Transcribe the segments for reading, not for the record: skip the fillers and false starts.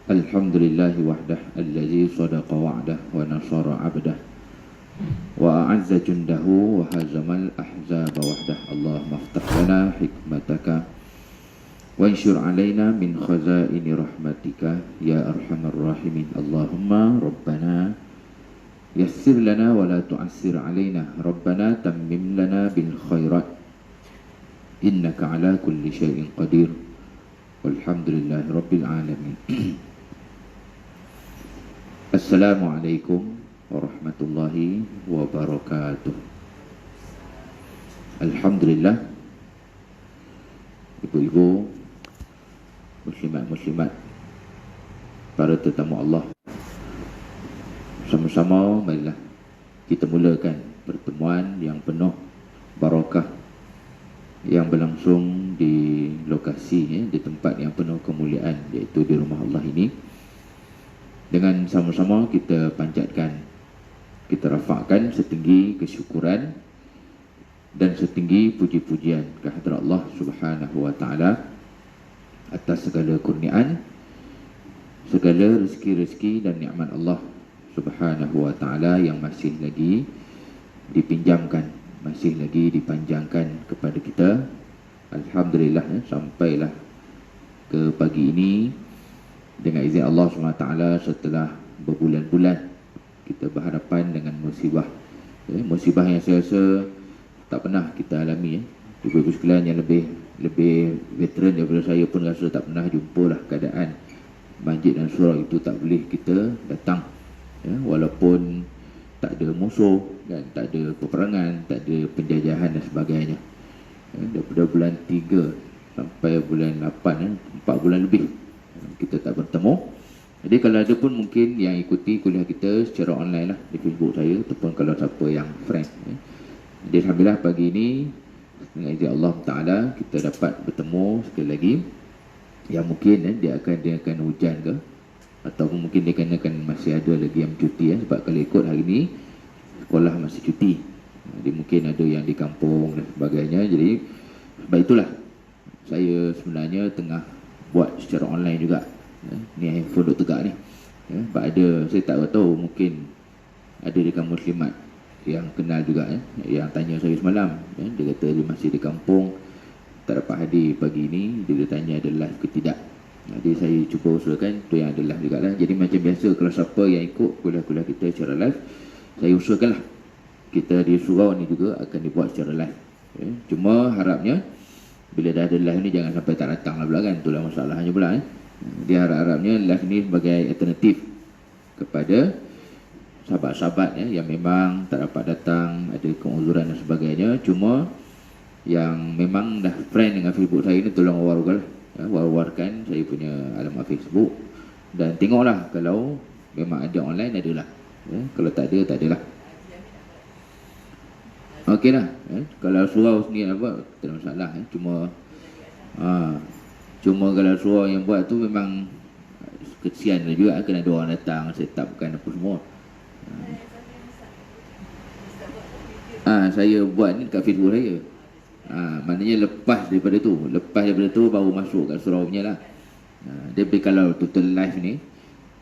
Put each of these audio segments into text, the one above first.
Alhamdulillahi wahdah allazi sadaqa wa'dah wa nasara 'abdah wa a'azza jundahu wa hazamal ahzaba wahdah. Allahumma aftah lana hikmataka wa anshur 'alaina min khazaini rahmatika ya arhamar rahimin. Allahumma rabbana yassir lana wa la tu'assir 'alaina, rabbana tammim lana bil khairat innaka 'ala kulli syai'in qadir. Walhamdulillahi rabbil alamin. Assalamualaikum warahmatullahi wabarakatuh. Alhamdulillah, ibu-ibu, muslimat-muslimat, para tetamu Allah, sama-sama marilah kita mulakan pertemuan yang penuh barakah yang berlangsung di lokasi, di tempat yang penuh kemuliaan, iaitu di rumah Allah ini. Dengan sama-sama kita panjatkan, kita rafakkan setinggi kesyukuran dan setinggi puji-pujian kehadrat Allah Subhanahu wa taala atas segala kurniaan, segala rezeki-rezeki dan nikmat Allah Subhanahu wa taala yang masih lagi dipinjamkan, masih lagi dipanjangkan kepada kita. Alhamdulillah, sampailah ke pagi ini dengan izin Allah SWT setelah berbulan-bulan kita berhadapan dengan musibah, musibah yang saya rasa tak pernah kita alami. Ibu-ibu sekalian yang lebih veteran daripada saya pun rasa tak pernah jumpa lah keadaan masjid dan surau itu tak boleh kita datang, walaupun tak ada musuh dan tak ada peperangan, tak ada penjajahan dan sebagainya. Daripada bulan 3 sampai bulan 8, 4 bulan lebih kita tak bertemu. Jadi kalau ada pun mungkin yang ikuti kuliah kita secara online lah di Facebook saya, ataupun kalau siapa yang friend. Jadi alhamdulillah pagi ini dengan izin Allah Ta'ala kita dapat bertemu sekali lagi. Yang mungkin dia akan hujan ke, ataupun mungkin dia akan masih ada lagi yang cuti, sebab kalau ikut hari ini sekolah masih cuti. Jadi mungkin ada yang di kampung dan sebagainya. Jadi sebab itulah saya sebenarnya tengah buat secara online juga. Ni handphone duk tegak ni. Sebab ada, saya tak tahu, mungkin ada di kaum muslimat yang kenal juga, yang tanya saya semalam. Dia kata dia masih di kampung, tak dapat hadir pagi ini. Dia tanya ada live ke tidak. Jadi saya cuba usulkan tu yang ada live juga lah. Jadi macam biasa, kalau siapa yang ikut kuliah-kuliah kita secara live, saya usulkan lah kita di surau ni juga akan dibuat secara live. Cuma harapnya bila dah ada live ni jangan sampai tak datang lah pula kan. Itulah masalahnya pula. Dia harap-harapnya live ni sebagai alternatif kepada sahabat-sahabat yang memang tak dapat datang, ada keuzuran dan sebagainya. Cuma yang memang dah friend dengan Facebook saya ni, tolong war-warkan saya punya alamat Facebook. Dan tengoklah kalau memang ada online, adalah. Kalau tak ada, tak adalah. Okey lah. Kalau surau sendiri apa, tak ada masalah. Cuma kalau surau yang buat tu memang kesian juga, kena ada orang datang set upkan apa semua. Saya buat ni kat Facebook saya. Maknanya lepas daripada tu baru masuk kat surau punya lah. Tapi kalau total live ni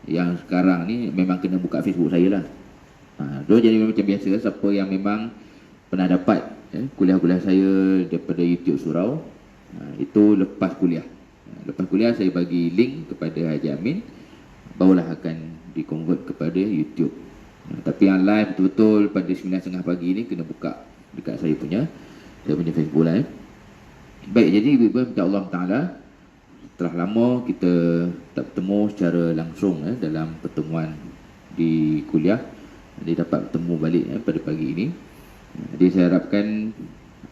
yang sekarang ni memang kena buka Facebook saya lah. So jadi macam biasa, siapa yang memang pernah dapat kuliah-kuliah saya daripada YouTube surau, itu lepas kuliah. Lepas kuliah saya bagi link kepada Haji Amin, barulah akan di-convert kepada YouTube. Tapi yang live betul-betul pada 9.30 pagi ni kena buka dekat saya punya Facebook lah. Baik, jadi ibu-ibu minta Allah Ta'ala, setelah lama kita tak bertemu secara langsung dalam pertemuan di kuliah, dia dapat bertemu balik pada pagi ini. Jadi saya harapkan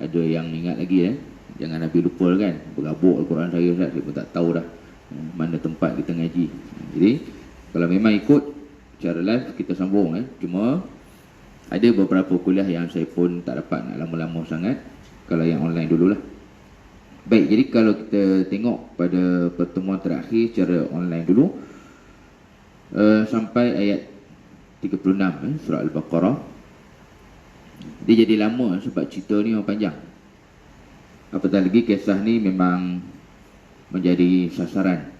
ada yang ingat lagi, jangan habis lupa kan. Bergabuk Al-Quran saya pun tak tahu dah mana tempat kita ngaji. Jadi kalau memang ikut secara live kita sambung. Cuma ada beberapa kuliah yang saya pun tak dapat nak lama-lama sangat, kalau yang online dululah. Baik, jadi kalau kita tengok pada pertemuan terakhir secara online dulu, sampai ayat 36 surah Al-Baqarah. Dia jadi lama sebab cerita ni memang panjang. Apatah lagi kisah ni memang menjadi sasaran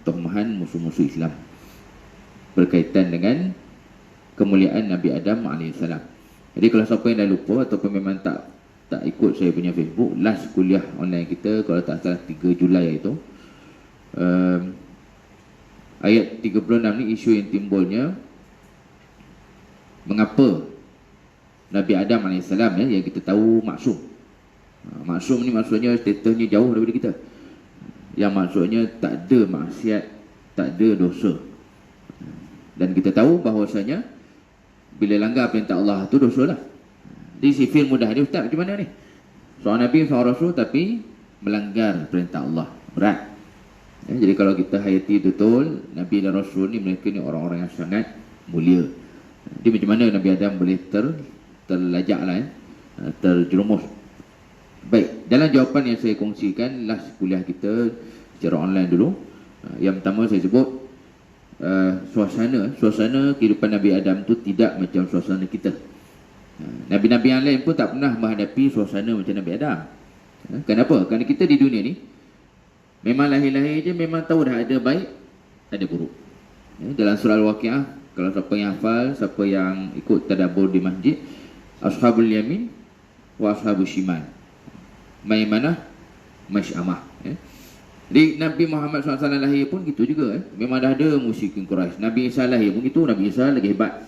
tohmahan musuh-musuh Islam berkaitan dengan kemuliaan Nabi Adam AS. Jadi kalau siapa yang dah lupa ataupun memang tak ikut saya punya Facebook, last kuliah online kita kalau tak salah 3 Julai itu, ayat 36 ni isu yang timbulnya mengapa Nabi Adam AS yang kita tahu maksum. Maksum ni maksudnya statusnya jauh daripada kita, yang maksudnya tak ada maksiat, tak ada dosa. Dan kita tahu bahawasanya bila langgar perintah Allah tu dosa lah. Jadi sifir mudah ni, ustaz macam mana ni? Seorang Nabi, seorang Rasul tapi melanggar perintah Allah, berat. Jadi kalau kita hayati betul, Nabi dan Rasul ni mereka ni orang-orang yang sangat mulia. Jadi macam mana Nabi Adam boleh terlajak lah, terjerumus. Baik, dalam jawapan yang saya kongsikan last kuliah kita secara online dulu, yang pertama saya sebut suasana kehidupan Nabi Adam tu tidak macam suasana kita. Nabi-Nabi yang lain pun tak pernah menghadapi suasana macam Nabi Adam. Kenapa? Kerana kita di dunia ni memang lahir-lahir je memang tahu dah ada baik, ada buruk. Dalam surah Al-Waqiah, kalau siapa yang hafal, siapa yang ikut tadabbur di masjid, Ashabul Yamin wa Ashabul Shimal, Maimanah, Masy'amah. Jadi Nabi Muhammad SAW lahir pun gitu juga. Memang dah ada musyrikin Quraisy. Nabi Isa lahir pun gitu. Nabi Isa lagi hebat.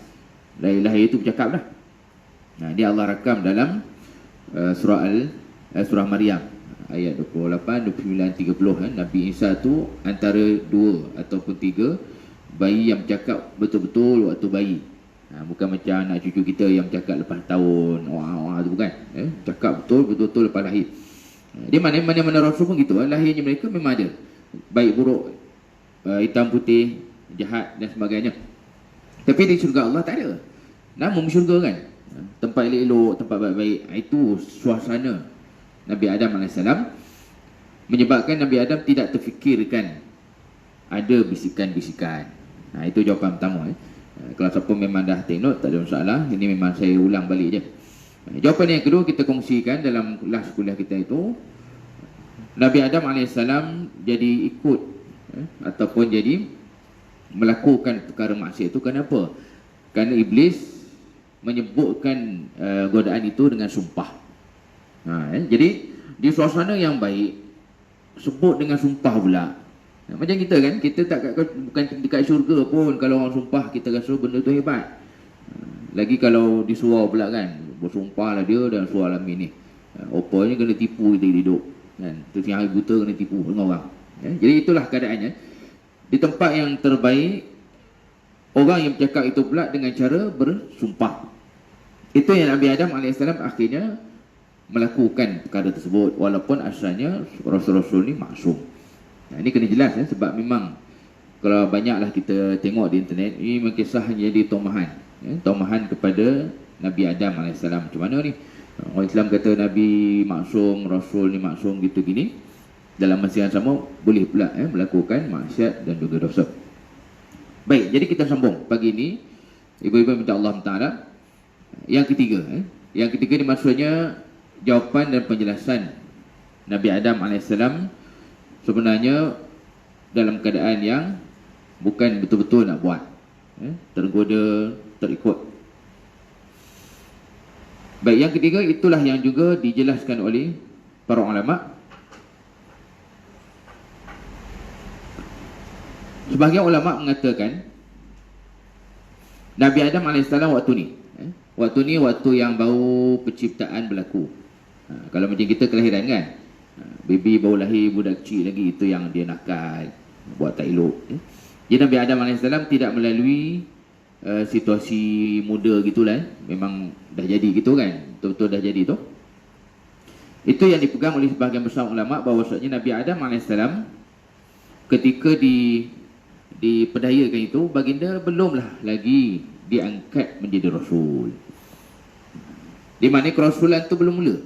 Lahir itu bercakap dah. Dia Allah rakam dalam surah Maryam ayat 28, 29, 30. Nabi Isa tu antara 2 ataupun 3 bayi yang bercakap betul-betul waktu bayi. Bukan macam anak cucu kita yang bercakap lepas tahun. Wah tu bukan. Cakap betul-betul lepas lahir. Dia mana-mana Rasul pun gitu. Lahirnya mereka memang ada baik buruk, hitam putih, jahat dan sebagainya. Tapi di syurga Allah tak ada. Namun syurga kan, tempat elok-elok, tempat baik-baik. Itu suasana Nabi Adam AS, menyebabkan Nabi Adam tidak terfikirkan ada bisikan-bisikan. Itu jawapan pertama. Kalau siapa memang dah take note, tak ada masalah. Ini memang saya ulang balik je. Jawapan yang kedua kita kongsikan dalam last kuliah kita itu, Nabi Adam AS jadi ikut ataupun jadi melakukan perkara maksiat itu kenapa? Kerana iblis menyebutkan godaan itu dengan sumpah. Jadi di suasana yang baik sebut dengan sumpah pula. Macam kita kan, kita bukan dekat syurga pun kalau orang sumpah kita rasa benda tu hebat. Lagi kalau disuruh pula kan, bersumpah lah dia dan suruh alami ni. Rupanya kena tipu kita hidup kan. Terus yang hari buta kena tipu dengan orang. Jadi itulah keadaannya. Di tempat yang terbaik, orang yang bercakap itu pula dengan cara bersumpah. Itu yang Nabi Adam AS akhirnya melakukan perkara tersebut, walaupun asalnya Rasul-Rasul ni maksum. Ini kena jelas sebab memang kalau banyaklah kita tengok di internet, ini memang kisah jadi tomahan. Tomahan kepada Nabi Adam AS. Macam mana ni? Orang Islam kata Nabi maksum, Rasul ni maksum gitu gini. Dalam masa yang sama boleh pula melakukan maksiat dan juga dosa. Baik, jadi kita sambung pagi ini. Ibu-ibu minta Allah Ta'ala. Yang ketiga, yang ketiga ni maksudnya jawapan dan penjelasan Nabi Adam AS sebenarnya dalam keadaan yang bukan betul-betul nak buat, tergoda, terikut. Baik, yang ketiga itulah yang juga dijelaskan oleh para ulama. Sebahagian ulama mengatakan Nabi Adam AS waktu ni waktu yang baru penciptaan berlaku. Kalau macam kita kelahiran kan, baby baru lahir, budak kecil lagi, itu yang dia nakal, buat tak elok. Jadi Nabi Adam AS tidak melalui situasi muda gitulah. Memang dah jadi gitu kan, betul-betul dah jadi tu. Itu yang dipegang oleh sebahagian besar ulama, bahawasanya Nabi Adam AS ketika diperdayakan itu, baginda belumlah lagi diangkat menjadi Rasul. Di mana kerasulan itu belum mula.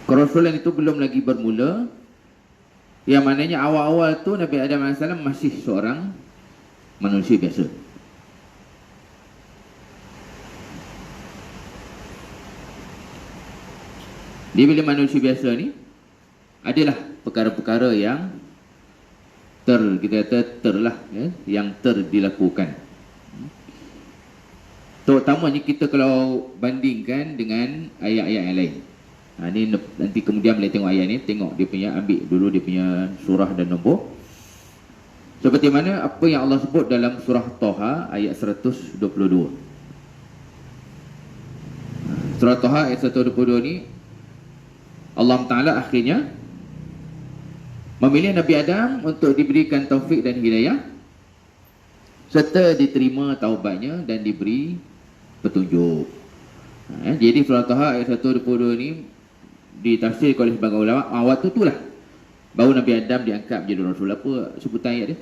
Kerasulan itu belum lagi bermula. Yang maknanya awal-awal tu Nabi Adam AS masih seorang manusia biasa. Dia bila manusia biasa ni adalah perkara-perkara yang kita kata terlah ya, yang dilakukan. Terutamanya kita kalau bandingkan dengan ayat-ayat yang lain. Ini nanti kemudian boleh tengok ayat ni, tengok dia punya, ambil dulu dia punya surah dan nombor. Seperti mana apa yang Allah sebut dalam surah Taha ayat 122. Surah Taha ayat 122 ni Allah Ta'ala akhirnya memilih Nabi Adam untuk diberikan taufik dan hidayah serta diterima taubatnya dan diberi petunjuk. Jadi surah Taha ayat 122 ni ditafsir oleh sebagian ulama, waktu itulah baru Nabi Adam diangkat menjadi Rasul. Apa sebutan ayat dia?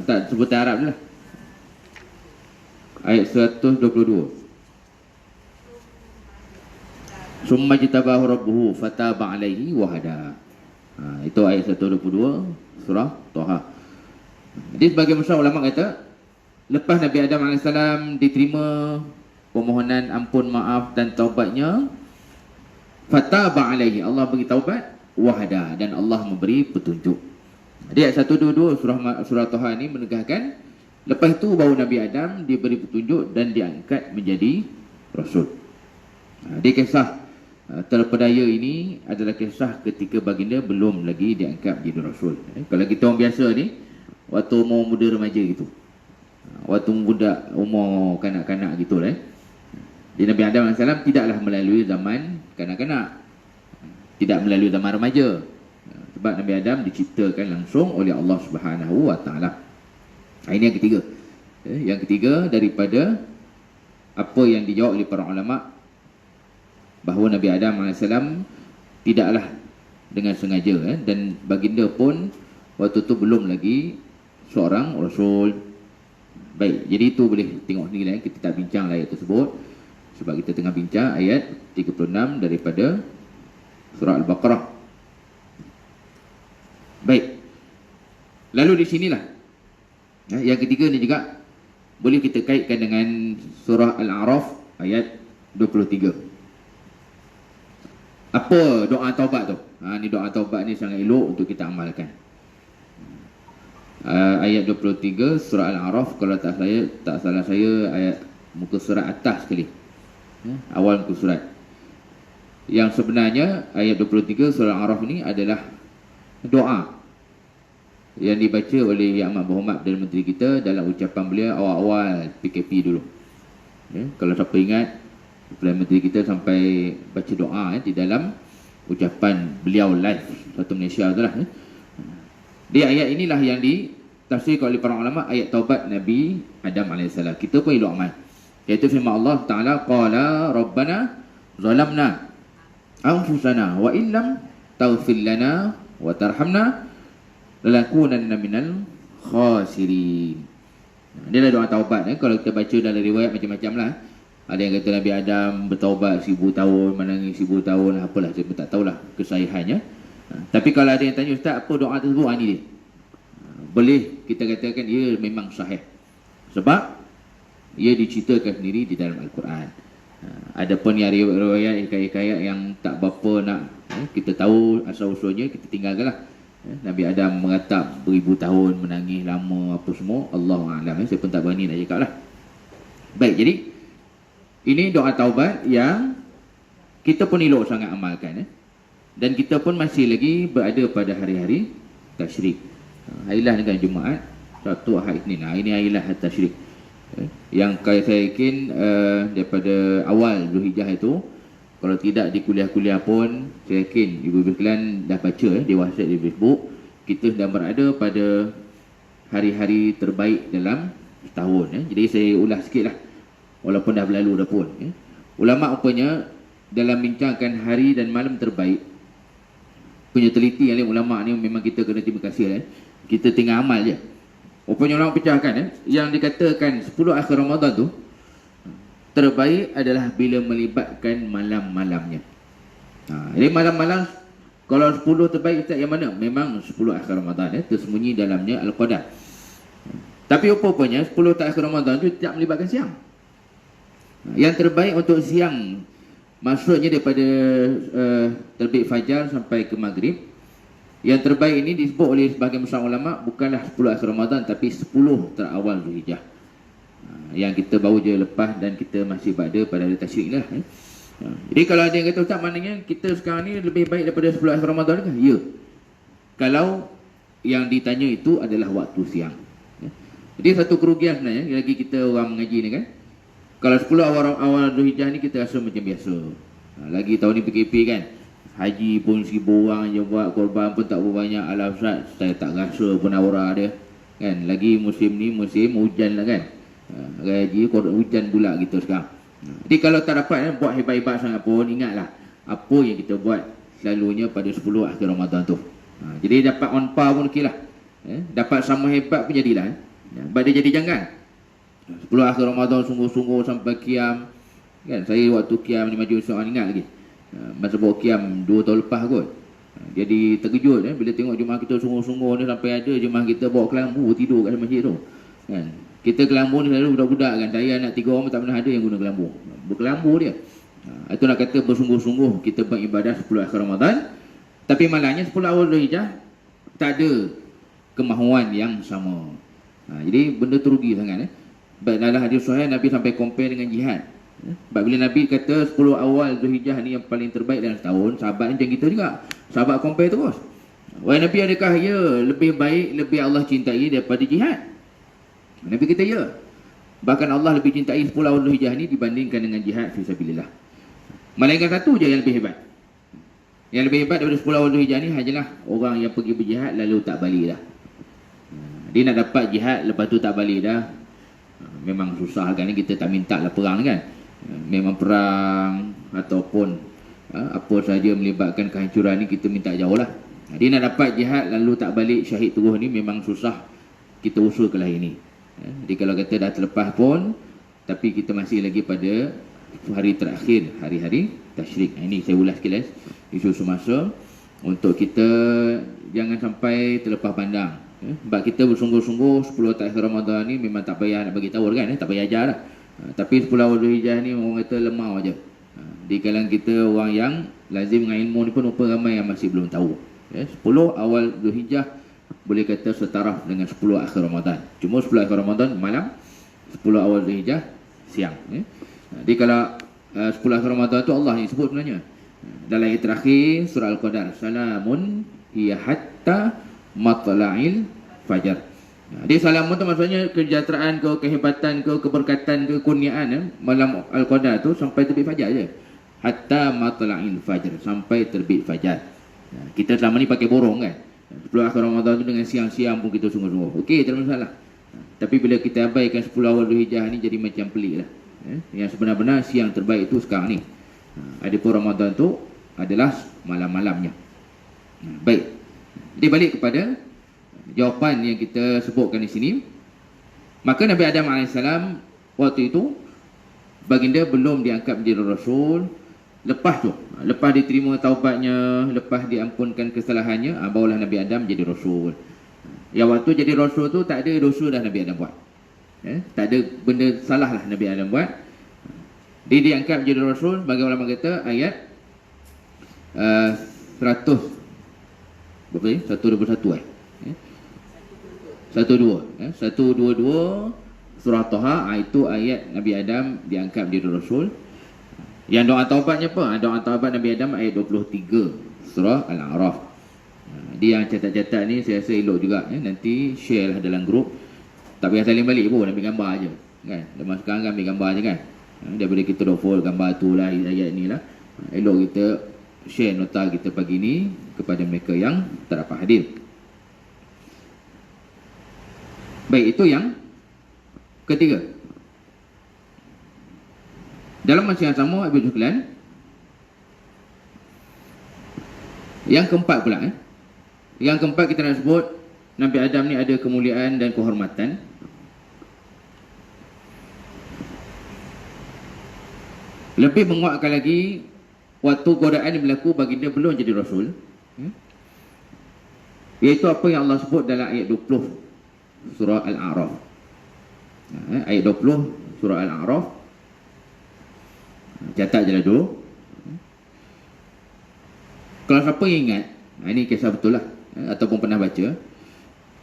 Tak, sebutan Arab je lah. Ayat 122. Summa jitabahu rabbuhu fataba alaihi wahada. Itu ayat 122 surah Taha. Jadi sebagian besar ulama kata lepas Nabi Adam AS diterima permohonan ampun, maaf dan taubatnya, fataba alaihi, Allah beri taubat, wahada, dan Allah memberi petunjuk. Jadi ayat 122 surah Taha ni menegahkan lepas itu baru Nabi Adam diberi petunjuk dan diangkat menjadi Rasul. Dia kisah terpedaya ini adalah kisah ketika baginda belum lagi diangkat menjadi Rasul. Kalau kita orang biasa ni, waktu umur muda remaja gitu, waktu budak umur kanak-kanak gitu lah. Jadi Nabi Adam AS tidaklah melalui zaman kanak-kanak, tidak melalui zaman remaja. Sebab Nabi Adam diciptakan langsung oleh Allah Subhanahu Wa Taala. Ini yang ketiga. Yang ketiga daripada apa yang dijawab oleh para ulama, bahawa Nabi Adam AS tidaklah dengan sengaja dan baginda pun waktu tu belum lagi seorang Rasul. Baik, jadi itu boleh tengok sendiri lah. Kita tak bincang ayat tersebut sebab kita tengah bincang ayat 36 daripada surah Al-Baqarah. Baik, lalu di sinilah yang ketiga ni juga boleh kita kaitkan dengan surah Al-A'raf ayat 23. Apa doa taubat tu? Ni doa taubat ni sangat elok untuk kita amalkan. Ayat 23 surah Al-A'raf, kalau tak salah saya ayat muka surat atas sekali, awal muka surat. Yang sebenarnya ayat 23 surah Al-A'raf ni adalah doa yang dibaca oleh Yang Amat Berhormat Perdana Menteri kita dalam ucapan beliau awal-awal PKP dulu. Kalau siapa ingat, Perdana Menteri kita sampai baca doa di dalam ucapan beliau live Satu Malaysia tu lah. Di ayat inilah yang ditafsirkan oleh para ulama ayat taubat Nabi Adam AS. Kita pun elok amal, iaitu firman Allah Ta'ala, qala rabbana zalamna anfusana wa illam taghfir lana wa tarhamna lanakunanna minal khasirin. Dia lah doa taubat. Kalau kita baca dalam riwayat macam-macam lah. Ada yang kata Nabi Adam bertaubat 1000 tahun, menangis 1000 tahun, apalah, saya pun tak tahulah kesahihannya. Tapi kalau ada yang tanya, Ustaz, apa doa tersebut? Ini dia. Boleh kita katakan ia memang sahih, sebab ia diceritakan sendiri di dalam Al-Quran. Adapun yang riwayat hikayat-hikayat yang tak berapa nak kita tahu asal-usulnya, kita tinggalkanlah. Nabi Adam mengatap beribu tahun, menangis lama, apa semua, Allahu'alam. Saya pun tak berani nak cakap lah. Baik, jadi ini doa taubat yang kita pun elok sangat amalkan. Dan kita pun masih lagi berada pada hari-hari tasyrik. Harilah dengan Jumaat, Sabtu, Ahad, Isnin. Ini harilah tasyrik. Yang saya yakin daripada awal Zulhijjah itu, kalau tidak di kuliah-kuliah pun, saya yakin ibu-ibu sekalian dah baca di WhatsApp, di Facebook, kita sedang berada pada hari-hari terbaik dalam setahun. Jadi saya ulas sikit lah, walaupun dah berlalu dah pun. Ulama rupanya dalam bincangkan hari dan malam terbaik, punya teliti yang lain ulama ni memang kita kena terima kasih. Kita tinggal amal je. Rupanya ulama pecahkan yang dikatakan 10 akhir Ramadan tu terbaik adalah bila melibatkan malam-malamnya. Jadi malam-malam, kalau 10 terbaik Ustaz yang mana? Memang 10 akhir Ramadan, tersembunyi dalamnya Al-Qadar. Tapi rupanya 10 akhir Ramadan tu tidak melibatkan siang. Yang terbaik untuk siang Maksudnya daripada terbit fajar sampai ke maghrib. Yang terbaik ini disebut oleh sebahagian besar ulama bukanlah 10 akhir Ramadan, tapi 10 terawal Zulhijjah. Yang kita baru je lepas dan kita masih pada hari tasyrik lah. Jadi kalau ada yang kata, Ustaz, maknanya kita sekarang ni lebih baik daripada 10 akhir Ramadan ke? Ya. Kalau yang ditanya itu adalah waktu siang. Jadi satu kerugian sebenarnya, lagi kita orang mengaji ni kan. Kalau 10 awal Zulhijjah ni kita rasa macam biasa. Lagi tahun ni PKP kan. Haji pun 1000 orang je buat, korban pun tak berbanyak. Alah Ustaz, saya tak rasa pun aura dia. Kan, lagi musim ni musim hujan lah kan. Haji hujan pula kita sekarang. Jadi kalau tak dapat buat hebat-hebat sangat pun, ingatlah apa yang kita buat selalunya pada 10 akhir Ramadan tu. Jadi dapat on par pun okey lah. Dapat sama hebat pun jadilah. Sebab dia jadi jangan 10 akhir Ramadan sungguh-sungguh sampai qiyam. Kan, saya waktu qiyam di Majlis Syu'an ingat lagi. Masa buat qiyam 2 tahun lepas kot. Jadi terkejut bila tengok jemaah kita sungguh-sungguh ni, sampai ada jemaah kita bawa kelambu tidur kat masjid tu. Kan, kita kelambu ni selalu budak-budak kan. Saya anak 3 orang tak pernah ada yang guna kelambu. Berkelambu dia. Itu nak kata bersungguh-sungguh kita beribadah 10 akhir Ramadan. Tapi malangnya 10 awal Zulhijjah tak ada kemahuan yang sama. Jadi benda tu rugi sangat. Dalam hadis sahih Nabi sampai compare dengan jihad. Sebab bila Nabi kata 10 awal Zulhijjah ni yang paling terbaik dalam setahun, sahabat macam kita juga. Sahabat compare terus. Wahai Nabi, adakah ya lebih baik, lebih Allah cintai daripada jihad? Nabi kata ya. Bahkan Allah lebih cintai 10 awal Zulhijjah ni dibandingkan dengan jihad fi sabilillah. Melainkan satu je yang lebih hebat. Yang lebih hebat daripada 10 awal Zulhijjah ni hanyalah orang yang pergi berjihad lalu tak balik dah. Dia nak dapat jihad lepas tu tak balik dah. Memang susah kan, kita tak minta lah perang kan. Memang perang ataupun apa saja melibatkan kehancuran ni kita minta jauh lah. Dia nak dapat jihad lalu tak balik syahid terus ni memang susah. Kita usul ke lain ni. Jadi kalau kata dah terlepas pun, tapi kita masih lagi pada hari terakhir, hari-hari tasyrik. Ini saya ulas sekali isu semasa untuk kita jangan sampai terlepas pandang. Sebab kita bersungguh-sungguh 10 takhir Ramadan ni memang tak payah nak bagi tahu kan, tak payah ajar lah. Tapi 10 awal Zulhijjah ni orang kata lemah aja. Di kalangan kita orang yang lazim dengan ilmu ni pun rupa ramai yang masih belum tahu. 10 awal Zulhijjah boleh kata setaraf dengan 10 akhir Ramadan. Cuma 10 akhir Ramadan malam, 10 awal Zulhijjah siang. Jadi kalau 10 akhir Ramadan tu Allah yang sebut sebenarnya. Dalam ayat terakhir surah Al-Qadar, salamun hiya hatta matla'il fajar. Dia salamun tu maksudnya kejahteraan ke, kehebatan ke, keberkatan ke, kurniaan malam Al-Qadar tu sampai terbit fajar je. Hatta matla'il fajar, sampai terbit fajar. Kita selama ni pakai borong kan. 10 akhir Ramadan tu dengan siang-siang pun kita sungguh-sungguh. Okey, tak ada masalah. Tapi bila kita abaikan 10 awal Zulhijjah ni jadi macam pelik lah. Yang sebenar-benar siang terbaik tu sekarang ni. Adapun Ramadan tu adalah malam-malamnya. Baik. Jadi balik kepada jawapan yang kita sebutkan di sini. Maka Nabi Adam AS waktu itu baginda belum diangkat menjadi Rasul. Lepas tu, lepas diterima taubatnya, lepas diampunkan kesalahannya, barulah Nabi Adam jadi Rasul. Yang waktu jadi Rasul tu tak ada dosa dah Nabi Adam buat. Tak ada benda salah lah Nabi Adam buat. Dia diangkat menjadi Rasul. Bagi ulama kata ayat 100 berapa ni? 121 122 surah Taha, itu ayat Nabi Adam diangkat menjadi Rasul. Yang doa taubatnya apa? Doa taubat Nabi Adam ayat 23 surah Al-A'raf. Dia yang catat-catat ni saya rasa elok juga. Nanti share lah dalam grup. Tak payah saling balik pun, ambil gambar je kan. Lepas sekarang kan ambil gambar je kan. Daripada kita dok follow gambar tu lah, ayat ni lah. Elok kita share nota kita pagi ni kepada mereka yang tak dapat hadir. Baik, itu yang ketiga. Dalam masa yang sama, Ibu sekalian, yang keempat pula yang keempat kita nak sebut Nabi Adam ni ada kemuliaan dan kehormatan. Lebih menguatkan lagi, waktu godaan yang berlaku baginda belum jadi Rasul, iaitu apa yang Allah sebut dalam ayat 20 surah Al-A'raf. Ayat 20 surah Al-A'raf. Catat je lah dulu. Kalau siapa yang ingat, ini kisah betul lah, ataupun pernah baca,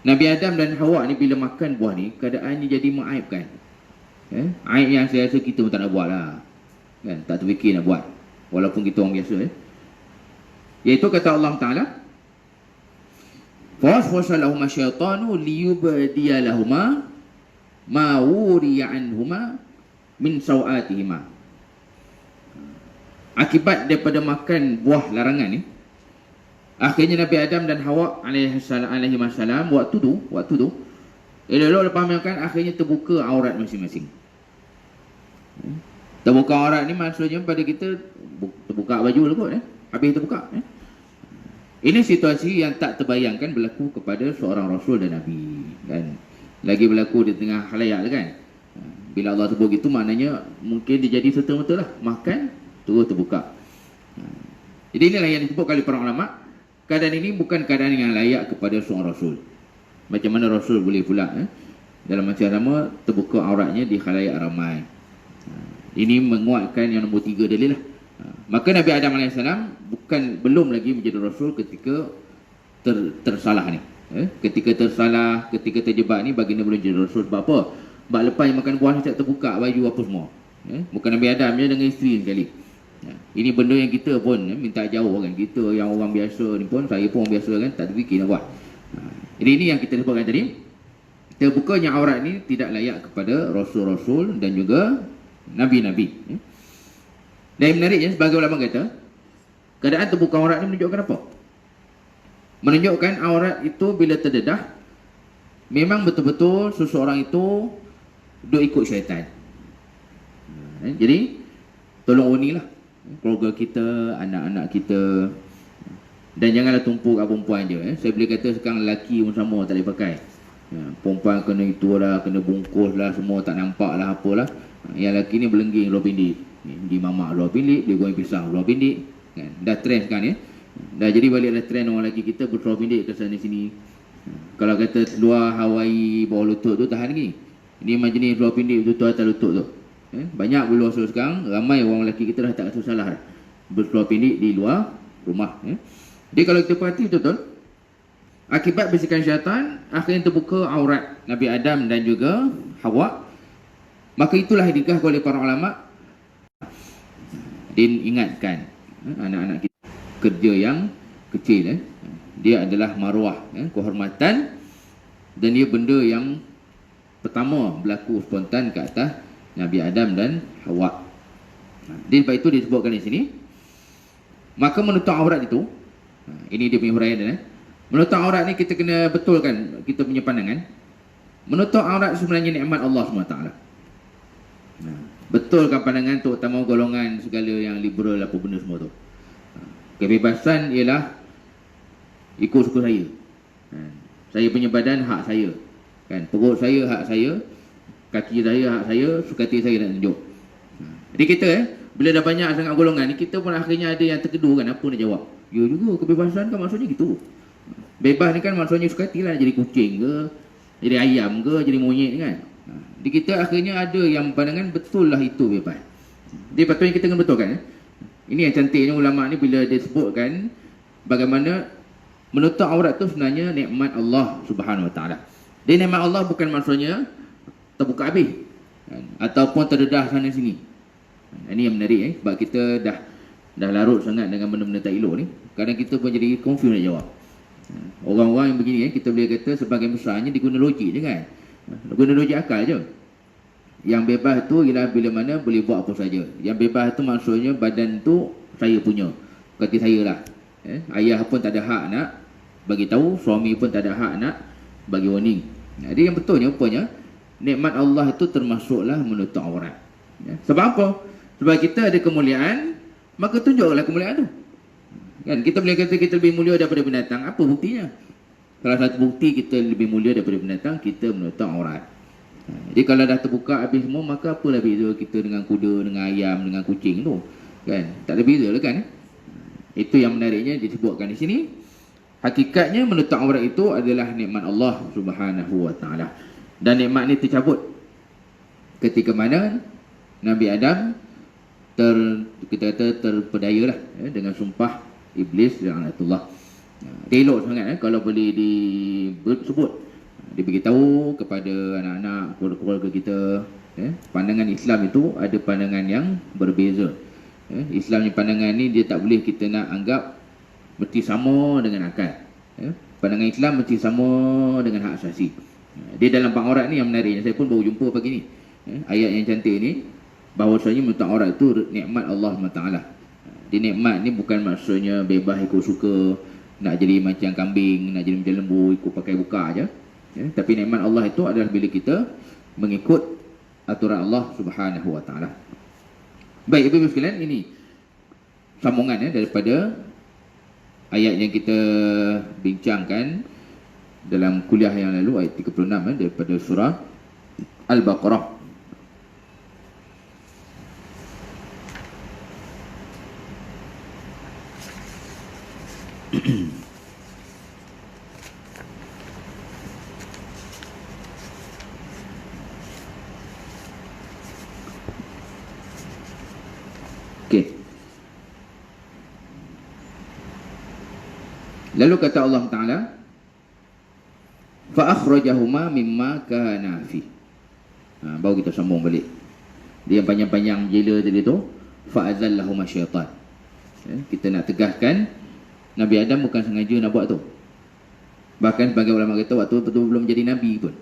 Nabi Adam dan Hawa ni bila makan buah ni, keadaannya jadi mengaibkan. Aib yang saya rasa kita pun tak nak buat lah, kan? Tak terfikir nak buat, walaupun kita orang biasa. Iaitu kata Allah Ta'ala, فَوَسْوَسَ لَهُمَا الشَّيْطَانُ لِيُبْدِيَ لَهُمَا مَا وُرِيَ عَنْهُمَا مِنْ سَوْآتِهِمَا. Akibat daripada makan buah larangan ni, akhirnya Nabi Adam dan Hawa alaihi wasallam waktu tu elok-elok lepas makan, akhirnya terbuka aurat masing-masing. Terbuka aurat ni maksudnya pada kita terbuka baju lah kot, habis terbuka. Ini situasi yang tak terbayangkan berlaku kepada seorang Rasul dan Nabi, kan? Lagi berlaku di tengah khalayak kan. Bila Allah sebut gitu, maknanya mungkin dia jadi serta-merta lah, makan terus terbuka. Jadi inilah yang disebut oleh para ulama, keadaan ini bukan keadaan yang layak kepada seorang Rasul. Macam mana Rasul boleh pula dalam masa yang sama terbuka auratnya di khalayak ramai. Ini menguatkan yang nombor 3 dalil lah. Maka Nabi Adam AS belum lagi menjadi Rasul ketika tersalah ni. Ketika tersalah, ketika terjebak ni, baginda belum jadi Rasul. Sebab apa? Sebab lepas yang makan buah ni tak terbuka baju apa semua. Bukan Nabi Adam je, dengan isteri sekali. Ini benda yang kita pun minta jauh kan. Kita yang orang biasa ni pun, saya pun orang biasa kan, tak terfikir nak buat. Jadi ini yang kita sebutkan tadi, terbukanya aurat ni tidak layak kepada Rasul-Rasul dan juga Nabi-Nabi. Dan yang menariknya, sebagai ulama kata, keadaan terbuka aurat ni menunjukkan apa? Menunjukkan aurat itu bila terdedah, memang betul-betul seseorang itu duk ikut syaitan. Jadi tolong unilah keluarga kita, anak-anak kita, dan janganlah tumpuk kat perempuan je. Saya boleh kata sekarang lelaki pun sama tak boleh pakai. Perempuan kena itulah, kena bungkus lah, semua tak nampak lah, apalah. Yang lelaki ni belengging luar pindik, di mamak luar pindik, dia goreng pisang luar pindik, kan? Dah trend sekarang dah jadi balik dah trend orang lelaki kita berluar pindik ke sana sini. Kalau kata luar Hawaii bawah lutut tu tahan lagi, ini memang jenis luar pindik betul-betul atas lutut tu. Banyak berluar sekarang, ramai orang lelaki kita dah tak rasa salah berluar pindik di luar rumah. Jadi kalau kita perhati betul-betul, akibat bisikan syaitan, akhirnya terbuka aurat Nabi Adam dan juga Hawa. Maka itulah dikah oleh para ulama, diingatkan anak-anak kita kerja yang kecil, dia adalah maruah, kehormatan, dan dia benda yang pertama berlaku spontan ke atas Nabi Adam dan Hawa. Jadi sebab itu disebutkan di sini, maka menutup aurat itu, ini dia punya huraian, menutup aurat ni kita kena betulkan kita punya pandangan. Menutup aurat sebenarnya nikmat Allah SWT. Betulkan pandangan terutama golongan segala yang liberal apa benda semua tu. Kebebasan ialah ikut suka saya. Saya punya badan hak saya, kan? Perut saya hak saya, kaki saya hak saya, suka hati saya nak tunjuk. Jadi kita bila dah banyak sangat golongan ni, kita pun akhirnya ada yang terkedu kan, apa nak jawab. Ya juga, kebebasan kan maksudnya gitu. Bebas ni kan maksudnya suka hati lah, jadi kucing ke, jadi ayam ke, jadi monyet kan. Jadi kita akhirnya ada yang pandangan betul lah itu bebas. Jadi patutnya kita kena betulkan. Ini yang cantiknya ulama ni bila dia sebutkan bagaimana menutup aurat tu sebenarnya nikmat Allah Subhanahu Wa Taala. Dia nikmat Allah bukan maksudnya terbuka habis, kan? Ataupun terdedah sana sini. Ini yang menarik sebab kita dah larut sangat dengan benda-benda tak elok ni. Kadang kita pun jadi confused nak jawab. Orang-orang yang begini kita boleh kata sebagai besarnya diguna logik je kan. Guna logik akal je. Yang bebas tu ialah bila mana boleh buat apa saja. Yang bebas tu maksudnya badan tu saya punya, kata saya lah. Ayah pun tak ada hak nak bagi tahu, suami pun tak ada hak nak bagi warning. Jadi yang betulnya rupanya nikmat Allah itu termasuklah menutup aurat. Sebab apa? Sebab kita ada kemuliaan, maka tunjuklah kemuliaan tu. Kan kita boleh kata kita lebih mulia daripada binatang. Apa buktinya? Salah satu bukti kita lebih mulia daripada binatang, kita menutup aurat. Jadi kalau dah terbuka habis semua, maka apalah beza kita dengan kuda, dengan ayam, dengan kucing tu, kan? Tak ada beza lah kan? Itu yang menariknya disebutkan di sini. Hakikatnya menutup aurat itu adalah nikmat Allah Subhanahu Wa Taala. Dan nikmat ni tercabut ketika mana Nabi Adam kita kata terpedaya lah dengan sumpah Iblis laknatullah. Dia elok sangat kalau boleh disebut, diberitahu kepada anak-anak, keluarga kita. Pandangan Islam itu ada pandangan yang berbeza. Islam ni pandangan ni dia tak boleh kita nak anggap mesti sama dengan akal. Pandangan Islam mesti sama dengan hak asasi. Dia dalam bab aurat ni yang menarik, saya pun baru jumpa pagi ni. Ayat yang cantik ni, bahawasanya menutup aurat itu nikmat Allah SWT. Di nikmat ni bukan maksudnya bebas ikut suka, nak jadi macam kambing, nak jadi macam lembu, ikut pakai buka aja. Tapi nikmat Allah itu adalah bila kita mengikut aturan Allah Subhanahu Wa Taala. Baik, ibu-ibu sekalian, ini sambungan daripada ayat yang kita bincangkan dalam kuliah yang lalu, ayat 36 daripada surah Al-Baqarah. Okey. Lalu kata Allah Ta'ala, فَأَخْرَجَهُمَا مِمَّا كَانَا فِيهِ. Baru kita sambung balik. Dia yang panjang-panjang jela tadi tu, فَأَزَلَّهُمَا syaitan. Kita nak tegaskan, Nabi Adam bukan sengaja nak buat tu. Bahkan sebagai ulama kata, waktu tu belum jadi Nabi pun.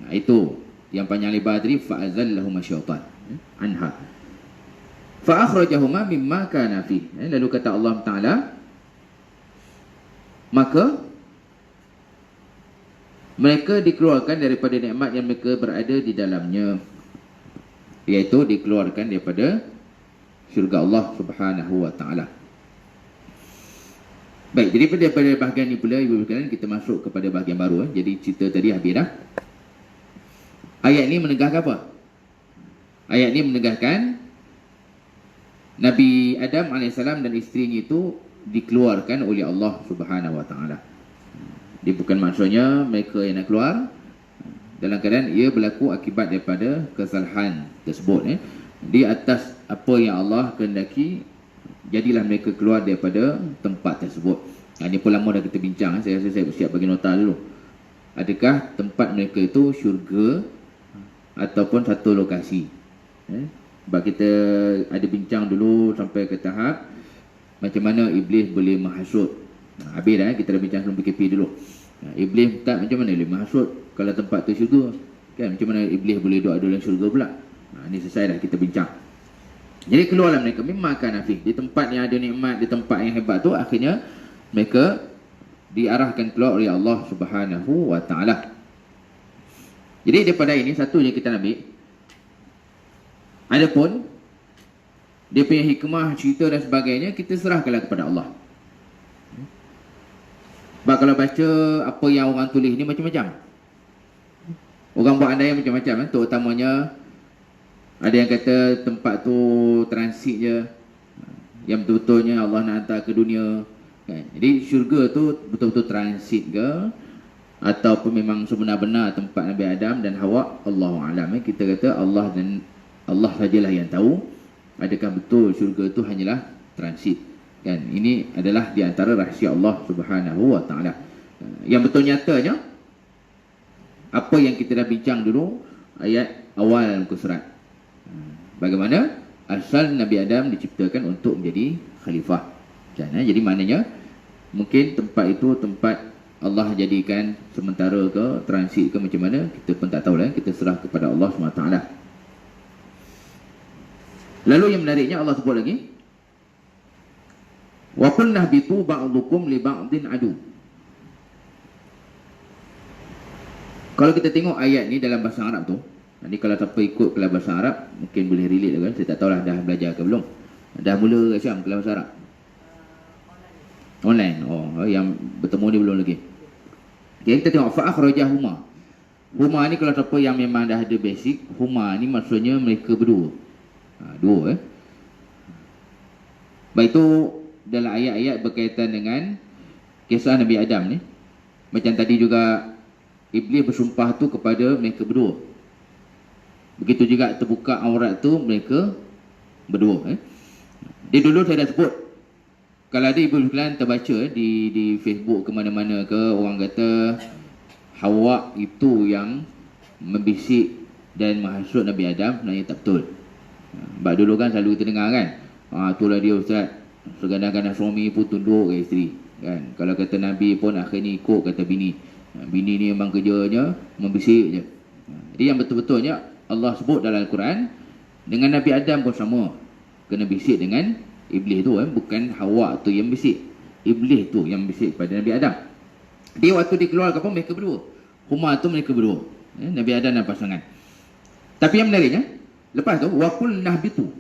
Itu yang panjang lebar tadi, فَأَزَلَّهُمَا syaitan anha. فَأَخْرَجَهُمَا مِمَّا كَانَا فِيهِ. Lalu kata Allah Ta'ala, maka mereka dikeluarkan daripada nikmat yang mereka berada di dalamnya, iaitu dikeluarkan daripada syurga Allah Subhanahu Wa Ta'ala. Baik, jadi pada bahagian ini pula, ibu sekalian, kita masuk kepada bahagian baru. Jadi cerita tadi habis dah. Ayat ini menegaskan apa? Ayat ini menegaskan Nabi Adam AS dan isterinya itu dikeluarkan oleh Allah Subhanahu Wa Ta'ala. Dia bukan maksudnya mereka yang nak keluar dalam keadaan ia berlaku akibat daripada kesalahan tersebut. Di atas apa yang Allah kehendaki, jadilah mereka keluar daripada tempat tersebut. Ini pun lama dah kita bincang. Saya rasa saya siap bagi nota dulu. Adakah tempat mereka itu syurga ataupun satu lokasi? Sebab kita ada bincang dulu sampai ke tahap macam mana Iblis boleh menghasut. Habis dah, kita dah bincang sebelum PKP dulu. Iblis tak macam mana boleh menghasut kalau tempat tu syurga kan? Macam mana Iblis boleh duduk dalam syurga pula? Ini selesai dah kita bincang. Jadi keluarlah mereka memakan nafik di tempat yang ada nikmat, di tempat yang hebat tu. Akhirnya mereka diarahkan keluar oleh Allah Subhanahu Wa Ta'ala. Jadi daripada ini satu yang kita ambil, adapun dia punya hikmah, cerita dan sebagainya, kita serahkanlah kepada Allah. Sebab kalau baca apa yang orang tulis ni macam-macam. Orang buat andaian macam-macam. Terutamanya ada yang kata tempat tu transit je, yang betul-betulnya Allah nak hantar ke dunia kan? Jadi syurga tu betul-betul transit ke, ataupun memang sebenar-benar tempat Nabi Adam dan Hawa? Allahu a'lam. Kita kata Allah dan Allah sajalah yang tahu adakah betul syurga tu hanyalah transit kan. Ini adalah di antara rahsia Allah Subhanahu Wa Ta'ala. Yang betul nyatanya apa yang kita dah bincang dulu ayat awal muka surat. Bagaimana asal Nabi Adam diciptakan untuk menjadi khalifah. Jadi maknanya mungkin tempat itu tempat Allah jadikan sementara ke, transit ke, macam mana kita pun tak tahu lah. Kita serah kepada Allah SWT. Lalu yang menariknya Allah sebut lagi, wa qulna bitu ba'dukum li ba'din adu. Kalau kita tengok ayat ni dalam bahasa Arab tu, ni kalau siapa ikut kelas bahasa Arab mungkin boleh relate kan. Saya tak tahulah dah belajar ke belum. Dah mula ke Syam kelas bahasa Arab? Online. Oh, yang bertemu ni belum lagi. Okay, kita tengok fa akhrajahuma. Huma ni kalau siapa yang memang dah ada basic, huma ni maksudnya mereka berdua. Dua Baik, itu dalam ayat-ayat berkaitan dengan kisah Nabi Adam ni. Macam tadi juga Iblis bersumpah tu kepada mereka berdua. Begitu juga terbuka aurat tu mereka berdua. Dia dulu saya dah sebut kalau ada ibu sekalian terbaca di Facebook ke mana-mana ke, orang kata Hawa itu yang membisik dan menghasut Nabi Adam, sebenarnya tak betul. Sebab dulu kan selalu kita dengar kan, itulah dia ustaz, kadang-kadang suami pun tunduk ke isteri kan. Kalau kata Nabi pun akhirnya ikut kata bini. Bini ni memang kerjanya membisik je. Jadi yang betul-betulnya Allah sebut dalam Al-Quran, dengan Nabi Adam pun sama, kena bisik dengan iblis tu, bukan Hawa tu yang bisik, iblis tu yang bisik pada Nabi Adam. Dia waktu dikeluarkan pun mereka berdua, Huma tu mereka berdua, Nabi Adam dan pasangan. Tapi yang menariknya, lepas tu waqul nahbitu,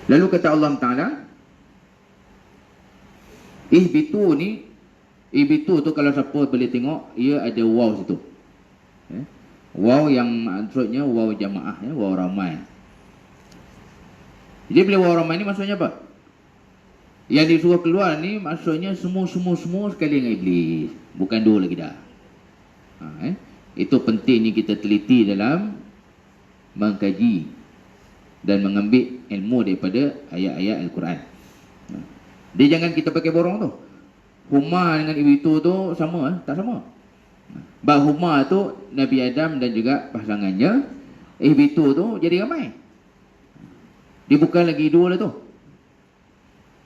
lalu kata Allah Ta'ala, ihbitu ni, ihbitu tu kalau siapa boleh tengok, ia ada waw situ, waw yang maksudnya waw jamaah, waw ramai. Jadi bila waw ramai ni maksudnya apa? Yang disuruh keluar ni maksudnya semua sekali dengan iblis, bukan dua lagi dah. Itu pentingnya kita teliti dalam mengkaji dan mengambil ilmu daripada ayat-ayat Al-Quran. Dia jangan kita pakai borong tu. Huma dengan ibu tu sama, tak sama. Bah Huma tu Nabi Adam dan juga pasangannya, ibu tu jadi ramai. Dia bukan lagi dua lah tu.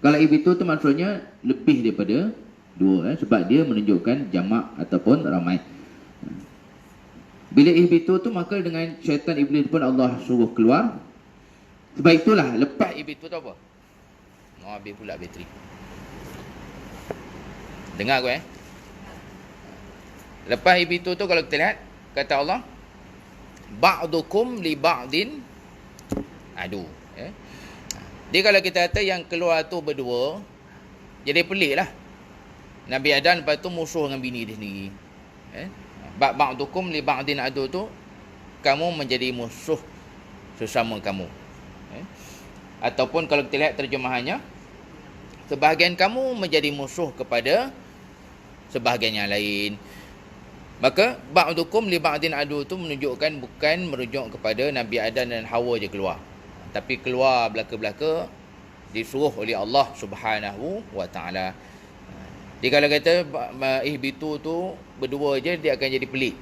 Kalau ibu tu maksudnya lebih daripada dua, sebab dia menunjukkan jamak ataupun ramai. Bila ihbitu tu maka dengan syaitan iblis pun Allah suruh keluar. Sebab itulah lepas ihbitu tu apa? Habis pula bateri. Dengar aku Lepas ihbitu tu kalau kita lihat, kata Allah, ba'dukum li ba'din adu. Dia kalau kita kata yang keluar tu berdua, jadi pelik lah. Nabi Adam lepas tu musuh dengan bini dia sendiri. Ba'dukum li ba'din adu tu, kamu menjadi musuh sesama kamu. Ataupun kalau kita lihat terjemahannya, sebahagian kamu menjadi musuh kepada sebahagian yang lain. Maka ba'dukum li ba'din adu tu menunjukkan bukan merujuk kepada Nabi Adam dan Hawa je keluar, tapi keluar belaka-belaka disuruh oleh Allah Subhanahu wa taala. Dia kalau kata ihbitu tu berdua je, dia akan jadi pelik.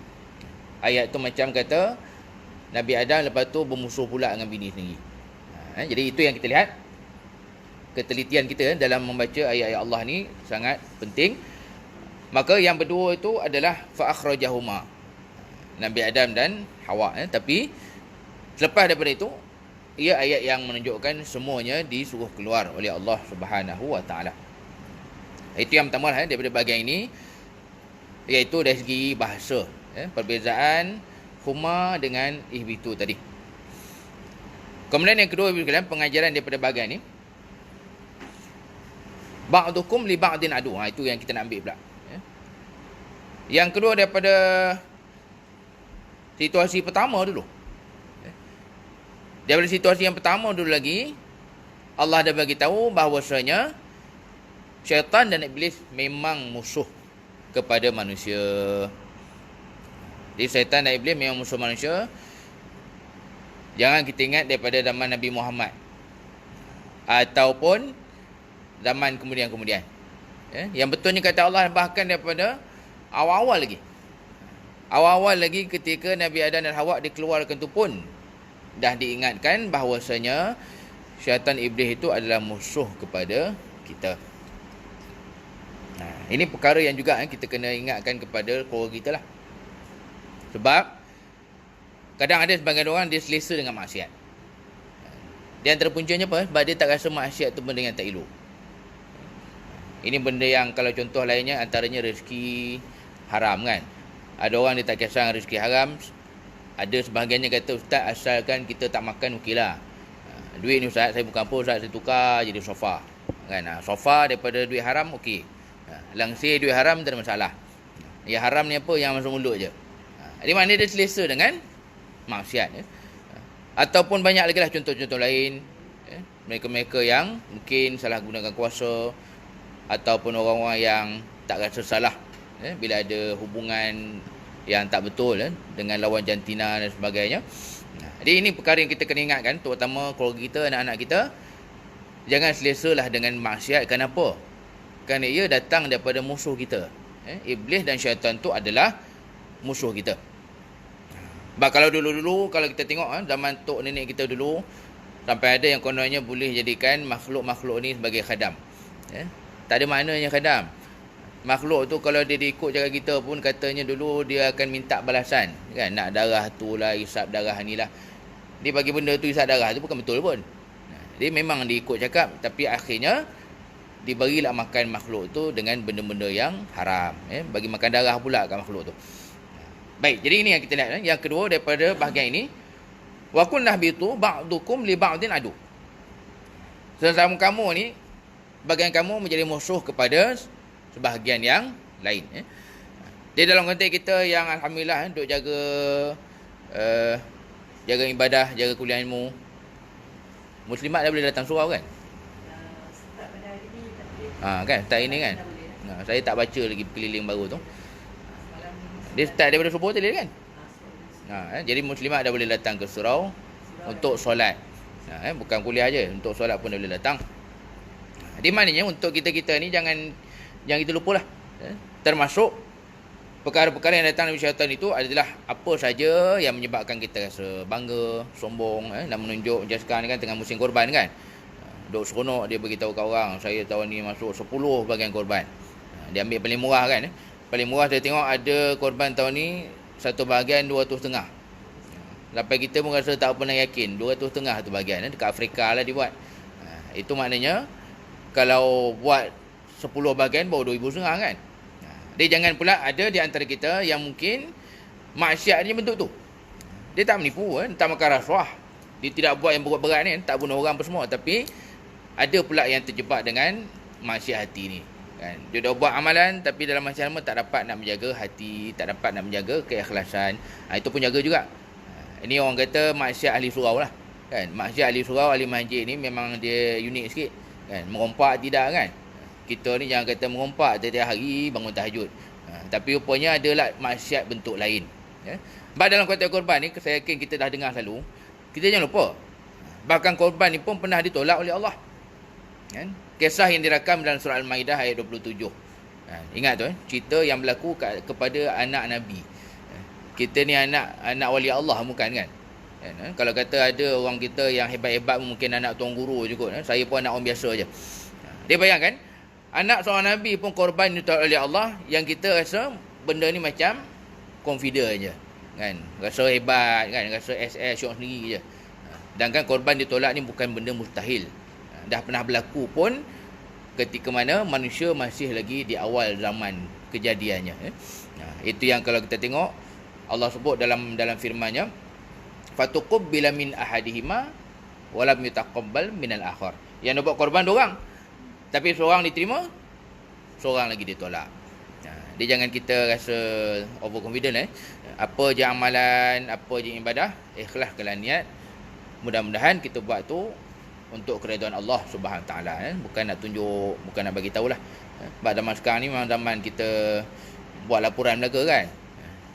Ayat tu macam kata Nabi Adam lepas tu bermusuh pula dengan bini sendiri. Jadi itu yang kita lihat, ketelitian kita dalam membaca ayat-ayat Allah ni sangat penting. Maka yang berdua itu adalah fa akhrajahuma, Nabi Adam dan Hawa. Tapi selepas daripada itu, ia ayat yang menunjukkan semuanya disuruh keluar oleh Allah Subhanahu wa taala. Itu yang pertama lah, daripada bahagian ini, iaitu dari segi bahasa, perbezaan huma dengan ihbitu tadi. Kemudian yang kedua, pengajaran daripada bahagian ini, ba'dukum li ba'din adu. Itu yang kita nak ambil pula. Yang kedua daripada situasi pertama dulu. Daripada situasi yang pertama dulu lagi, Allah dah bagi tahu bahawasanya syaitan dan iblis memang musuh kepada manusia. Jadi syaitan dan iblis memang musuh manusia. Jangan kita ingat daripada zaman Nabi Muhammad ataupun zaman kemudian-kemudian. Yang betulnya kata Allah bahkan daripada awal-awal lagi. Awal-awal lagi ketika Nabi Adam dan Hawa dikeluarkan tu pun dah diingatkan bahawasanya syaitan iblis itu adalah musuh kepada kita. Ini perkara yang juga kita kena ingatkan kepada keluarga kita lah. Sebab kadang ada sebagian orang dia selesa dengan maksiat. Dia antara puncanya apa? Sebab dia tak rasa maksiat tu benda yang tak elok. Ini benda yang kalau contoh lainnya antaranya rezeki haram kan. Ada orang dia tak kisah rezeki haram. Ada sebahagiannya kata, ustaz asalkan kita tak makan okeylah. Duit ni ustaz saya bukan apa, ustaz saya tukar jadi sofa. Kan? Sofa daripada duit haram okey. Langsir duit haram tak ada masalah. Yang haram ni apa? Yang masuk mulut je. Di mana dia selesa dengan maksiat. Ataupun banyak lagi lah contoh-contoh lain. Mereka-mereka yang mungkin salah gunakan kuasa, ataupun orang-orang yang tak rasa salah bila ada hubungan yang tak betul dengan lawan jantina dan sebagainya. Jadi ini perkara yang kita kena ingatkan, terutama keluarga kita, anak-anak kita. Jangan selesalah dengan maksiat. Kenapa? Kerana ia datang daripada musuh kita. Iblis dan syaitan tu adalah musuh kita. Kalau dulu-dulu, kalau kita tengok zaman tok nenek kita dulu, sampai ada yang kononnya boleh jadikan makhluk-makhluk ni sebagai khadam. Tak ada maknanya khadam. Makhluk tu kalau dia ikut cara kita pun, katanya dulu dia akan minta balasan, kan? Nak darah tu lah, isap darah ni lah. Dia bagi benda tu, isap darah tu bukan betul pun. Dia memang diikut cakap, tapi akhirnya diberilah makan makhluk tu dengan benda-benda yang haram. Bagi makan darah pula kat makhluk tu. Baik, jadi ini yang kita lihat. Yang kedua daripada bahagian ini, wa kunnah bitu ba'dukum li ba'din adu. Sesama kamu ni, bagian kamu menjadi musuh kepada sebahagian yang lain. Di dalam konteks kita yang alhamdulillah duk jaga ibadah, jaga kuliah ilmu, muslimat dah boleh datang surau kan? Kan, start ini kan? Saya tak baca lagi keliling baru tu. Dia start daripada subuh tadi kan? Jadi muslimat dah boleh datang ke surau untuk solat. Bukan kuliah je, untuk solat pun dah boleh datang. Di maknanya untuk kita-kita ni jangan kita lupalah. Termasuk perkara-perkara yang datang dari syaitan itu adalah apa saja yang menyebabkan kita rasa bangga, sombong, nak menunjuk. Macam sekarang ni kan tengah musim korban kan? Duk seronok dia beritahu kat orang, saya tahun ni masuk 10 bahagian korban. Dia ambil paling murah kan? Paling murah saya tengok ada korban tahun ni satu bahagian 200.5. Sampai kita pun rasa tak pernah yakin 200.5 tu bahagian. Dekat Afrika lah dia buat. Itu maknanya kalau buat 10 bahagian baru 2,500 kan? Dia jangan pula ada di antara kita yang mungkin maksiatnya bentuk tu. Dia tak menipu, tak makan rasuah. Dia tidak buat yang berat-berat ni, tak bunuh orang apa semua. Tapi ada pula yang terjebak dengan maksiat hati ni. Kan? Dia dah buat amalan tapi dalam masa sama tak dapat nak menjaga hati, tak dapat nak menjaga keikhlasan. Itu pun jaga juga. Ini orang kata maksiat ahli surau lah. Kan? Maksiat ahli surau, ahli masjid ni memang dia unik sikit. Kan? Merompak tidak kan? Kita ni jangan kata merompak tiap-tiap hari bangun tahajud. Tapi rupanya adalah maksiat bentuk lain. Dalam konteks korban ni, saya yakin kita dah dengar selalu. Kita jangan lupa. Bahkan korban ni pun pernah ditolak oleh Allah. Kan? Kisah yang dirakam dalam surah Al-Maidah ayat 27. Ingat tu, cerita yang berlaku kepada anak Nabi. Kita ni anak wali Allah bukan kan? Kalau kata ada orang kita yang hebat-hebat mungkin anak tuan guru je kot. Saya pun anak orang biasa je. Dia bayangkan, anak seorang Nabi pun korban ditolak oleh Allah, yang kita rasa benda ni macam confident je. Kan? Rasa hebat kan? Rasa SS syok sendiri je. Dan kan korban ditolak ni bukan benda mustahil. Dah pernah berlaku pun ketika mana manusia masih lagi di awal zaman kejadiannya. Itu yang kalau kita tengok Allah sebut dalam firman-Nya, fatuqabbala min ahadihima wa lam yutaqabbal minal akhar. Yang nak buat korban dua orang, tapi seorang diterima, seorang lagi ditolak. Dia jangan kita rasa overconfident. Apa je amalan, apa je ibadah, ikhlas kalau niat. Mudah-mudahan kita buat tu untuk keridhaan Allah Subhanahu Taala, bukan nak tunjuk, bukan nak bagi tahulah. Sebab zaman sekarang ni memang zaman kita buat laporan belaka kan.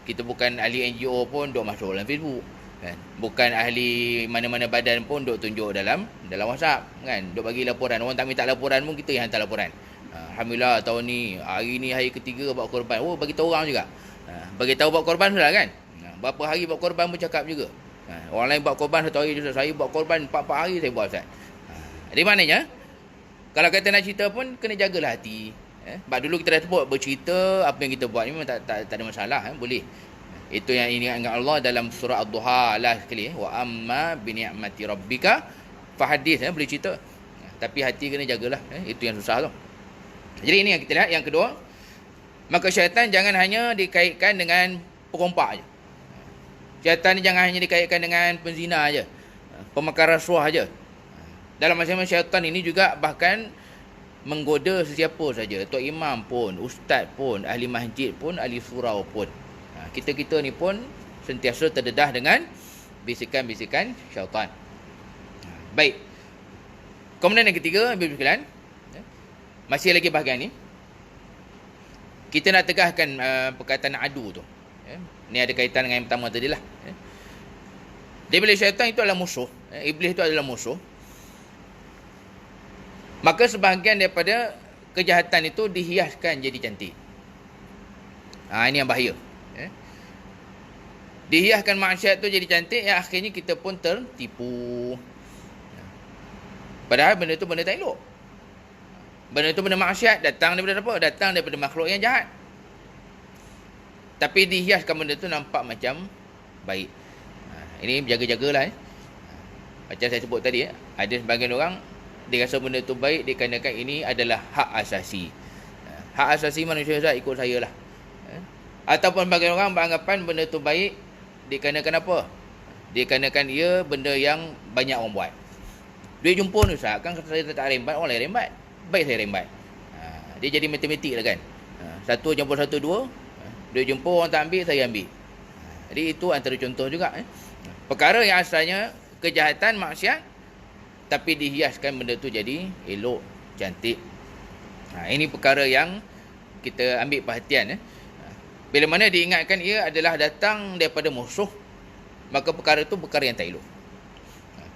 Kita bukan ahli NGO pun duk masuk dalam Facebook kan. Bukan ahli mana-mana badan pun duk tunjuk dalam WhatsApp kan. Duk bagi laporan. Orang tak minta laporan pun kita yang hantar laporan. Alhamdulillah tahun ni, hari ni hari ketiga buat korban. Oh, bagi tahu orang juga. Bagi tahu buat korban sudah kan. Berapa hari buat korban pun cakap juga. Orang lain buat korban 1 hari, saya buat korban 4 hari saya buat Ustaz. Jadi maknanya kalau kata nak cerita pun kena jagalah hati. Sebab dulu kita dah sebut bercerita apa yang kita buat ni memang tak ada masalah, boleh. Itu yang ingat Allah dalam surah Ad-Duha lah sekali. Wa amma bi ni'mati rabbika fahadith, boleh cerita. Tapi hati kena jagalah, itu yang susah tu. Jadi ini yang kita lihat. Yang kedua, maka syaitan jangan hanya dikaitkan dengan perompak je. Syaitan ni jangan hanya dikaitkan dengan penzina aja, pemakan rasuah aja. Dalam masa-masa syaitan ini juga bahkan menggoda sesiapa saja, tok imam pun, ustaz pun, ahli masjid pun, ahli surau pun. Kita-kita ni pun sentiasa terdedah dengan bisikan-bisikan syaitan. Baik. Kemudian yang ketiga, Ibu sekalian, masih lagi bahagian ni, kita nak tegahkan perkataan adu tu. Ni ada kaitan dengan yang pertama tadi lah. Dia bila syaitan itu adalah musuh, iblis itu adalah musuh. Maka sebahagian daripada kejahatan itu dihiaskan jadi cantik. Ini yang bahaya. Dihiaskan maksiat tu jadi cantik, yang akhirnya kita pun tertipu. Padahal benda tu benda tak elok. Benda tu benda maksiat, datang daripada apa? Datang daripada makhluk yang jahat. Tapi dihiaskan benda tu nampak macam baik. Ini berjaga-jagalah. Macam saya sebut tadi, ada sebagian orang dia rasa benda tu baik dikarenakan ini adalah hak asasi. Hak asasi manusia Ustaz, ikut saya lah. Ataupun bagian orang beranggapan benda tu baik dikarenakan apa? Dikarenakan ia benda yang banyak orang buat. Duit jumpa ni Ustaz, kan saya tak rembat, orang lain rembat. Baik saya rembat. Dia jadi matematik lah kan. 1 campur 1, 2. Duit jumpa orang tak ambil, saya ambil. Jadi itu antara contoh juga. Perkara yang asalnya kejahatan, maksiat, tapi dihiaskan benda tu jadi elok, cantik. Ini perkara yang kita ambil perhatian. Bila mana diingatkan ia adalah datang daripada musuh, maka perkara itu perkara yang tak elok.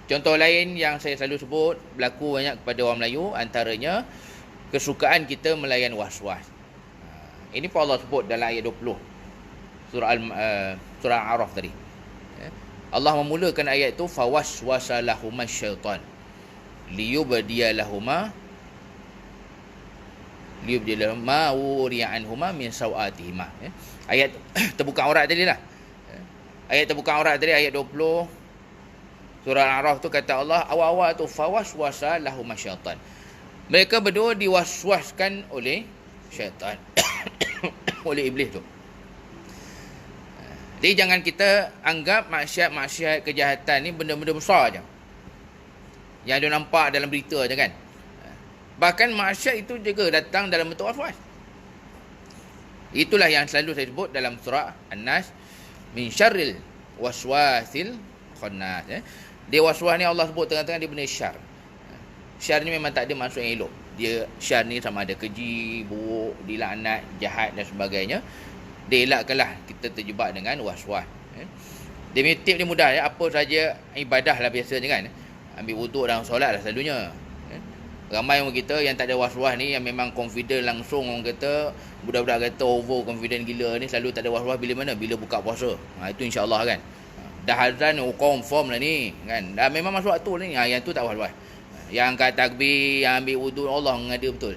Contoh lain yang saya selalu sebut berlaku banyak kepada orang Melayu, antaranya kesukaan kita melayan was-was. Ini pun Allah sebut dalam ayat 20 surah Al-A'raf tadi. Allah memulakan ayat itu fawaswasa lahuma syaitan liyubdiya lahuma wuri'anhuma min sawatihima. Ayat terbuka aurat tadi lah. Ayat terbuka aurat tadi ayat 20 surah Al-A'raf tu kata Allah awal-awal tu fawaswasa lahuma syaitan. Mereka berdua diwaswaskan oleh syaitan. Oleh iblis tu. Jadi jangan kita anggap maksiat-maksiat kejahatan ni benda-benda besar je. Yang dia nampak dalam berita je kan. Bahkan maksiat itu juga datang dalam bentuk waswas. Itulah yang selalu saya sebut dalam surah An-Nas, min syarril waswasil khannas. Dia waswas ni Allah sebut tengah-tengah dia benda syar. Syar ni memang tak ada maksud yang elok. Dia syar ni sama ada keji, buruk, dilaknat, jahat dan sebagainya. Dia elakkanlah kita terjebak dengan was-was. Dia punya tip ni mudah ya. Apa saja ibadah lah biasanya kan. Ambil wuduk dan solat lah selalunya. Ramai orang kita yang tak ada was-was ni, yang memang confident langsung, orang kata budak-budak kata over confident gila ni, selalu tak ada was-was bila mana? Bila buka puasa. Itu insya-Allah kan. Dah azan confirm lah ni kan. Dah memang masuk waktu ni. Yang tu tak was-was. Yang angkat takbir, yang ambil wuduk, Allah mengada betul.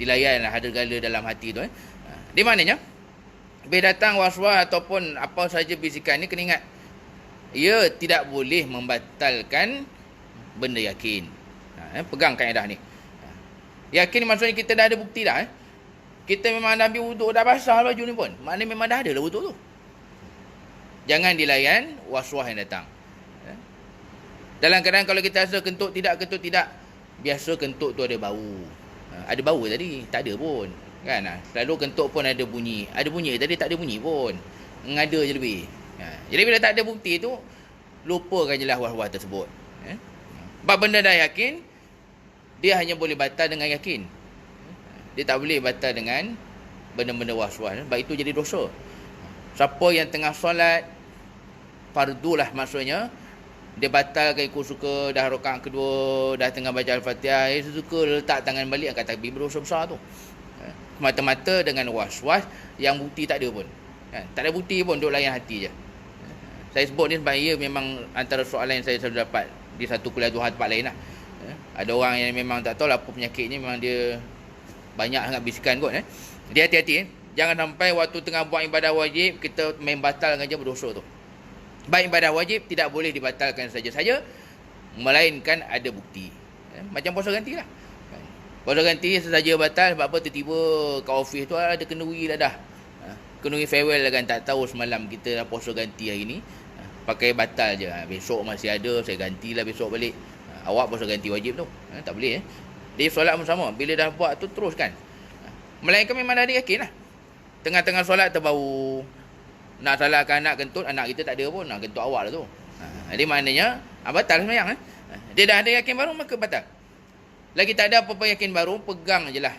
Dilayanlah ada gala dalam hati tu. Di mananya? Bila datang was-was ataupun apa saja bisikan ni, kena ingat, ia tidak boleh membatalkan benda yakin. Pegang kaedah ni. Yakin maksudnya kita dah ada bukti dah. Kita memang dah ambil wuduk, dah basah baju ni pun. Maknanya memang dah ada lah wuduk tu. Jangan dilayan was-was yang datang. Dalam keadaan kalau kita rasa kentut tidak, biasa kentut tu ada bau. Ada bau tadi? Tak ada pun. Kan? Selalu kentut pun ada bunyi. Ada bunyi tadi, tak ada bunyi pun. Ngada je lebih. Jadi bila tak ada bukti tu, lupakan je lah was-was tersebut. Sebab benda dah yakin, dia hanya boleh batal dengan yakin. Dia tak boleh batal dengan benda-benda was-was. Sebab itu jadi dosa. Siapa yang tengah solat, fardu lah maksudnya, dia batalkan ikut suka, dah rakaat kedua, dah tengah baca Al-Fatihah, suka letak tangan balik, angkat takbir, berdosa besar tu. Mata-mata dengan was-was yang bukti tak ada pun. Tak ada bukti pun, duk layan hati je. Saya sebut ni sebab ia memang antara soalan yang saya selalu dapat di satu kuliah Tuhan tempat lain lah. Ada orang yang memang tak tahu lah apa penyakitnya, memang dia banyak sangat bisikan kot. Dia hati-hati. Jangan sampai waktu tengah buat ibadah wajib, kita main batalkan je berdosa tu. Baik ibadah wajib tidak boleh dibatalkan saja-saja, melainkan ada bukti. Macam puasa ganti lah. Puasa ganti sesaja batal sebab apa? Tiba-tiba kat office tu ada kenduri dah. Kenduri farewell lah kan. Tak tahu semalam kita dah puasa ganti hari ni. Pakai batal je. Besok masih ada, saya gantilah besok balik. Awak puasa ganti wajib tu. Tak boleh. Dia solat pun sama. Bila dah buat tu teruskan. Melainkan memang dah yakin lah. Tengah-tengah solat terbau. Nak salahkan anak kentut, anak kita tak ada pun. Nak kentut awak lah tu. Jadi maknanya batal semayang. Dia dah ada yakin baru, maka batal. Lagi tak ada apa-apa yakin baru, pegang je lah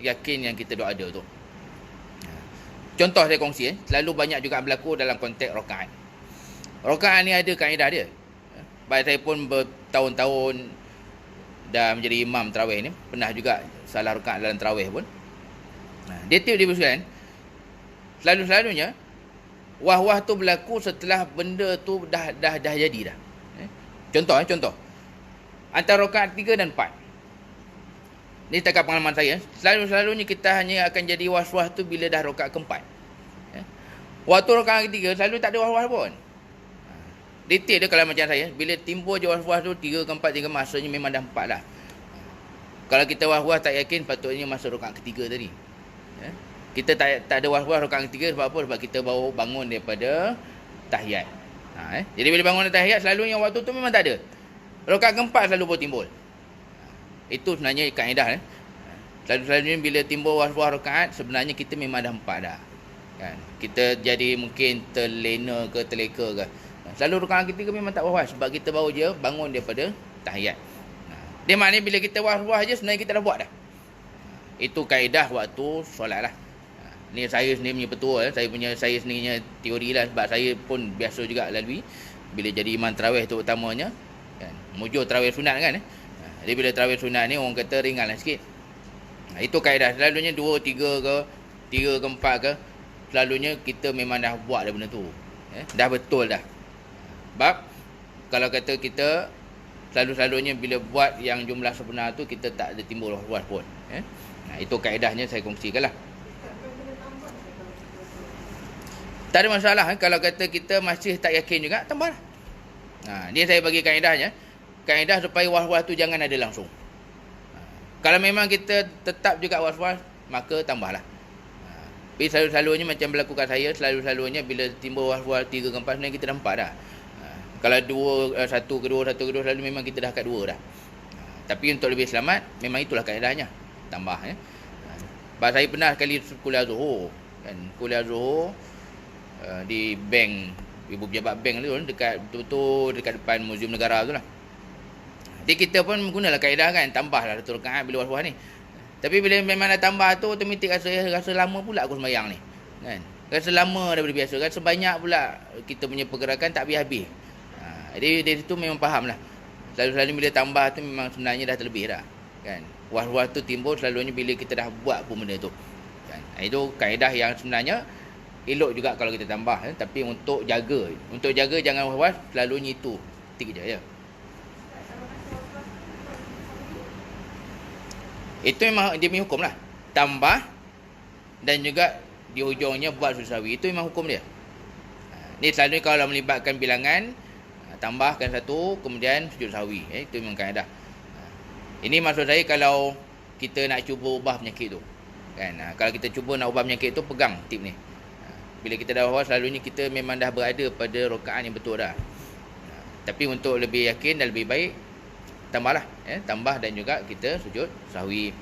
yakin yang kita dah ada tu. Contoh saya kongsi. Selalu banyak juga berlaku dalam konteks rakaat. Rakaat ni ada kaedah dia. Baik saya pun bertahun-tahun dah menjadi imam tarawih ni, pernah juga salah rakaat dalam tarawih pun. Dia tiup dia sekalian, selalunya wah-wah tu berlaku setelah benda tu dah jadi dah. Contoh antara rakaat 3 dan 4. Ni setakat pengalaman saya, selalunya kita hanya akan jadi was-was tu bila dah rakaat keempat. Waktu rakaat ketiga selalu tak ada was-was pun. Detail dia kalau macam saya, bila timbul je was-was tu 3 ke 4, masanya memang dah 4 dah. Kalau kita was-was tak yakin, patutnya masa rakaat ketiga tadi. Kita tak ada was-was rakaat ketiga sebab apa? Sebab kita baru bangun daripada tahiyat. Jadi bila bangun daripada tahiyat, selalunya waktu tu memang tak ada. Rakaat keempat selalu baru timbul. Itu sebenarnya kaedah. Selalunya bila timbul was-was rakaat, sebenarnya kita memang dah 4 dah. Kan? Kita jadi mungkin terlena ke terleka ke. Selalu rakaat ketiga memang tak was-was sebab kita baru je bangun daripada tahiyat. Dia maknanya bila kita was-was je sebenarnya kita dah buat dah. Itu kaedah waktu solat lah. Ni saya sendiri punya petua, saya sendirinya teori lah, sebab saya pun biasa juga lalui bila jadi imam tarawih tu utamanya kan. Mujur tarawih sunat kan. Jadi bila tarawih sunat ni orang kata ringan lah sikit. Itu kaedah. Selalunya 2, 3 ke 4 ke, selalunya kita memang dah buat dah benda tu. Dah betul dah. Sebab kalau kata kita selalunya bila buat yang jumlah sebenar tu, kita tak ada timbul was-was pun. Itu kaedahnya saya kongsikan lah. Tak ada masalah. Kalau kata kita masih tak yakin juga, tambahlah. Ni saya bagi kaedahnya. Kaedah supaya was-was tu jangan ada langsung. Kalau memang kita tetap juga was-was, maka tambahlah. Tapi selalunya macam berlaku kat saya, selalunya bila timbul was-was 3 ke 4, sebenarnya kita dah 4 dah. Kalau 1 ke 2, selalu memang kita dah kat 2 dah. Tapi untuk lebih selamat, memang itulah kaedahnya. Tambah. Sebab saya pernah sekali kuliah Zuhur. Kuliah Zuhur di bank, ibu pejabat bank tu dekat betul-betul dekat depan Muzium Negara tu lah. Jadi kita pun gunalah kaedah kan, tambahlah 1 rakaat bila was-was ni. Tapi bila memang dah tambah tu, otomatik rasa lama pula aku sembahyang ni. Kan? Rasa lama daripada biasa, rasa banyak pula kita punya pergerakan tak habis-habis. Jadi dari situ memang faham lah. Selalu bila tambah tu memang sebenarnya dah terlebih dah. Kan? Was-was tu timbul selalunya bila kita dah buat pun benda tu. Kan? Itu kaedah yang sebenarnya elok juga kalau kita tambah. Tapi untuk jaga jangan was-was, selalunya itu. Tik je ya. Itu memang dia punya hukum lah. Tambah dan juga di hujungnya buat sujud sahwi. Itu memang hukum dia. Ni selalunya kalau melibatkan bilangan, tambahkan 1, kemudian sujud sahwi. Itu memang kaedah. Ini maksud saya kalau kita nak cuba ubah penyakit tu. Kan? Kalau kita cuba nak ubah penyakit tu, pegang tip ni. Bila kita dah was, selalunya kita memang dah berada pada rakaat yang betul dah. Tapi untuk lebih yakin dan lebih baik, tambahlah. Tambah dan juga kita sujud sahwi.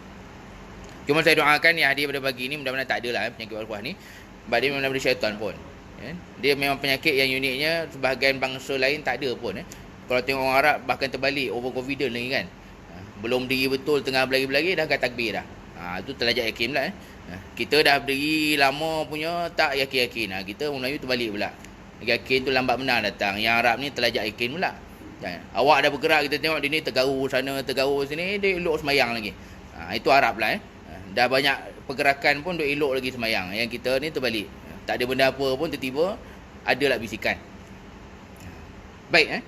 Cuma saya doakan yang hadir pada pagi ni mudah-mudahan tak ada lah penyakit was-was ni. Sebab dia memang daripada syaitan pun. Dia memang penyakit yang uniknya sebahagian bangsa lain tak ada pun. Kalau tengok orang Arab bahkan terbalik, overconfident lagi kan. Belum berdiri betul, tengah berlari-berlari dah angkat takbir dah. Itu terlajak yakin pula. Kita dah berdiri lama punya tak yakin-yakin. Kita orang Melayu terbalik pula. Yakin tu lambat benar datang. Yang Arab ni terlajak yakin pula. Awak dah bergerak, kita tengok dia ni tergaru sana, tergaru sini, dia elok semayang lagi. Itu Arab pula. Dah banyak pergerakan pun dia elok lagi semayang. Yang kita ni terbalik. Tak ada benda apa pun, tiba-tiba ada lah bisikan. Baik.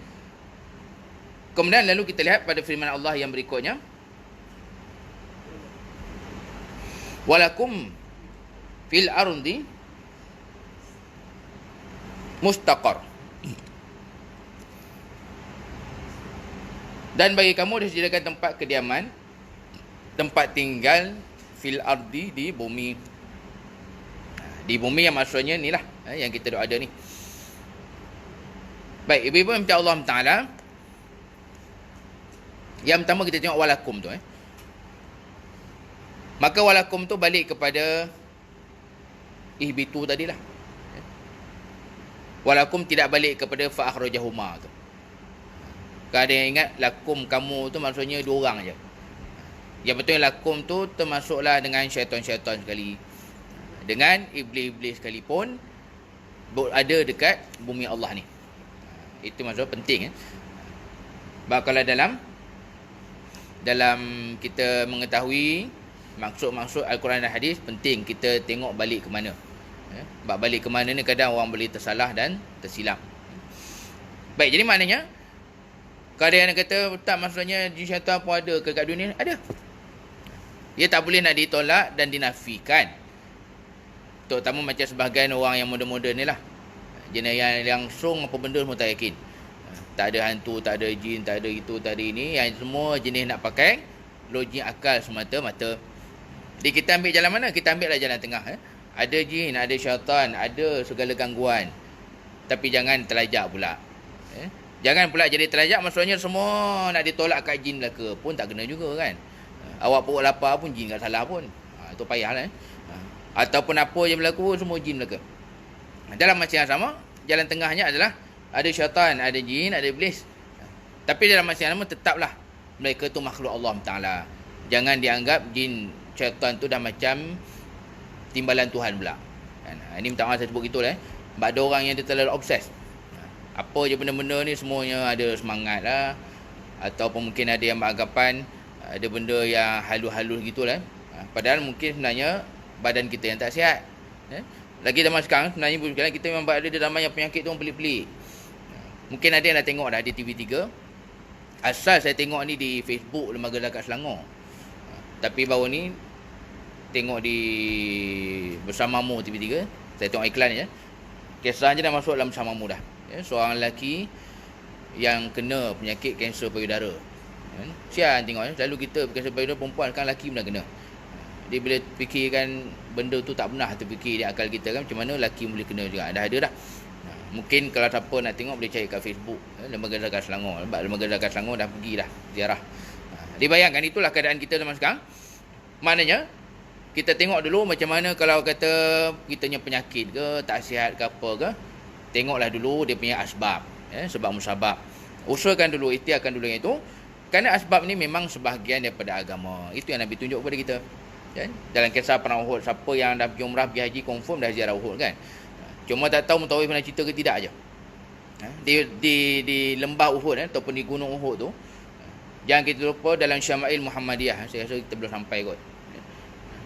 Kemudian lalu kita lihat pada firman Allah yang berikutnya. Walakum fil ardi mustaqar. Dan bagi kamu disediakan tempat kediaman, tempat tinggal fil ardi, di bumi. Di bumi yang maksudnya ni lah yang kita ada ni. Baik, ibu-ibu yang minta Allah Ta'ala, yang pertama kita tengok walakum tu. Maka walakum tu balik kepada ihbitu tadilah. Walakum tidak balik kepada fa'akhrajahuma tu. Kalau ada yang ingat, lakum kamu tu maksudnya 2 orang je. Yang betul lakum tu termasuklah dengan syaitan-syaitan sekali. Dengan iblis-iblis sekalipun ada dekat bumi Allah ni. Itu maksud penting. Sebab kalau dalam kita mengetahui maksud-maksud Al-Quran dan hadis, penting kita tengok balik ke mana. Bab balik ke mana ni kadang orang boleh tersalah dan tersilap. Baik, jadi maknanya kalau ada yang kata tak, maksudnya jin syaitan pun ada ke kat dunia? Ada. Dia tak boleh nak ditolak dan dinafikan. Terutama macam sebahagian orang yang moden-moden ni lah. Jenis yang langsung apa benda semua tak yakin. Tak ada hantu, tak ada jin, tak ada itu, tak ada ini. Yang semua jenis nak pakai logik akal semata-mata. Jadi kita ambil jalan mana? Kita ambil lah jalan tengah. Ada jin, ada syaitan, ada segala gangguan. Tapi jangan terlajak pula. Jangan pula jadi terlajak, maksudnya semua nak ditolak kat jin belaka pun tak kena juga kan. Awak perut lapar pun jin tak salah pun. Itu payahlah. Ataupun apa je berlaku semua jin belaka. Dalam masa yang sama, jalan tengahnya adalah ada syaitan, ada jin, ada iblis. Tapi dalam masa yang sama tetaplah mereka tu makhluk Allah Ta'ala. Jangan dianggap jin, syaitan tu dah macam timbalan Tuhan pula. Ini minta maaf saya sebut gitu lah. Sebab ada orang yang dia terlalu obses. Apa je benda-benda ni semuanya ada semangat lah. Ataupun mungkin ada yang beranggapan ada benda yang halus-halus gitu lah. Padahal mungkin sebenarnya badan kita yang tak sihat. Lagi zaman sekarang sebenarnya kita memang ada zaman yang penyakit tu pelik-pelik. Mungkin ada yang dah tengok dah di TV3. Asal saya tengok ni di Facebook Lembaga Zakat Selangor. Tapi baru ni tengok di Bersamamu TV3. Saya tengok iklan je. Kisahnya dah masuk dalam Bersamamu dah. Seorang lelaki yang kena penyakit kanser payudara. Sian tengok. Selalu kita kanser payudara perempuan kan, lelaki pun dah kena. Dia bila fikirkan benda tu tak pernah terfikir di akal kita kan, macam mana lelaki boleh kena juga. Dah ada dah. Mungkin kalau siapa nak tengok boleh cari kat Facebook Lembaga Zakat Selangor. Sebab Lembaga Zakat Selangor dah pergi dah ziarah. Dia bayangkan itulah keadaan kita zaman sekarang. Maknanya kita tengok dulu macam mana kalau kata kita punya penyakit ke, tak sihat ke apa ke. Tengoklah dulu dia punya asbab, sebab musabab. Usulkan dulu, ikhtiarkan dulu yang itu. Kerana asbab ni memang sebahagian daripada agama. Itu yang Nabi tunjuk kepada kita. Dalam kisah perang Uhud, siapa yang dah pergi umrah, pergi haji, confirm dah ziarah Uhud kan. Cuma tak tahu mutawif pernah cerita ke tidak aja. Di lembah Uhud ataupun di gunung Uhud tu, jangan kita lupa dalam Syama'il Muhammadiyah. Saya rasa kita belum sampai kot.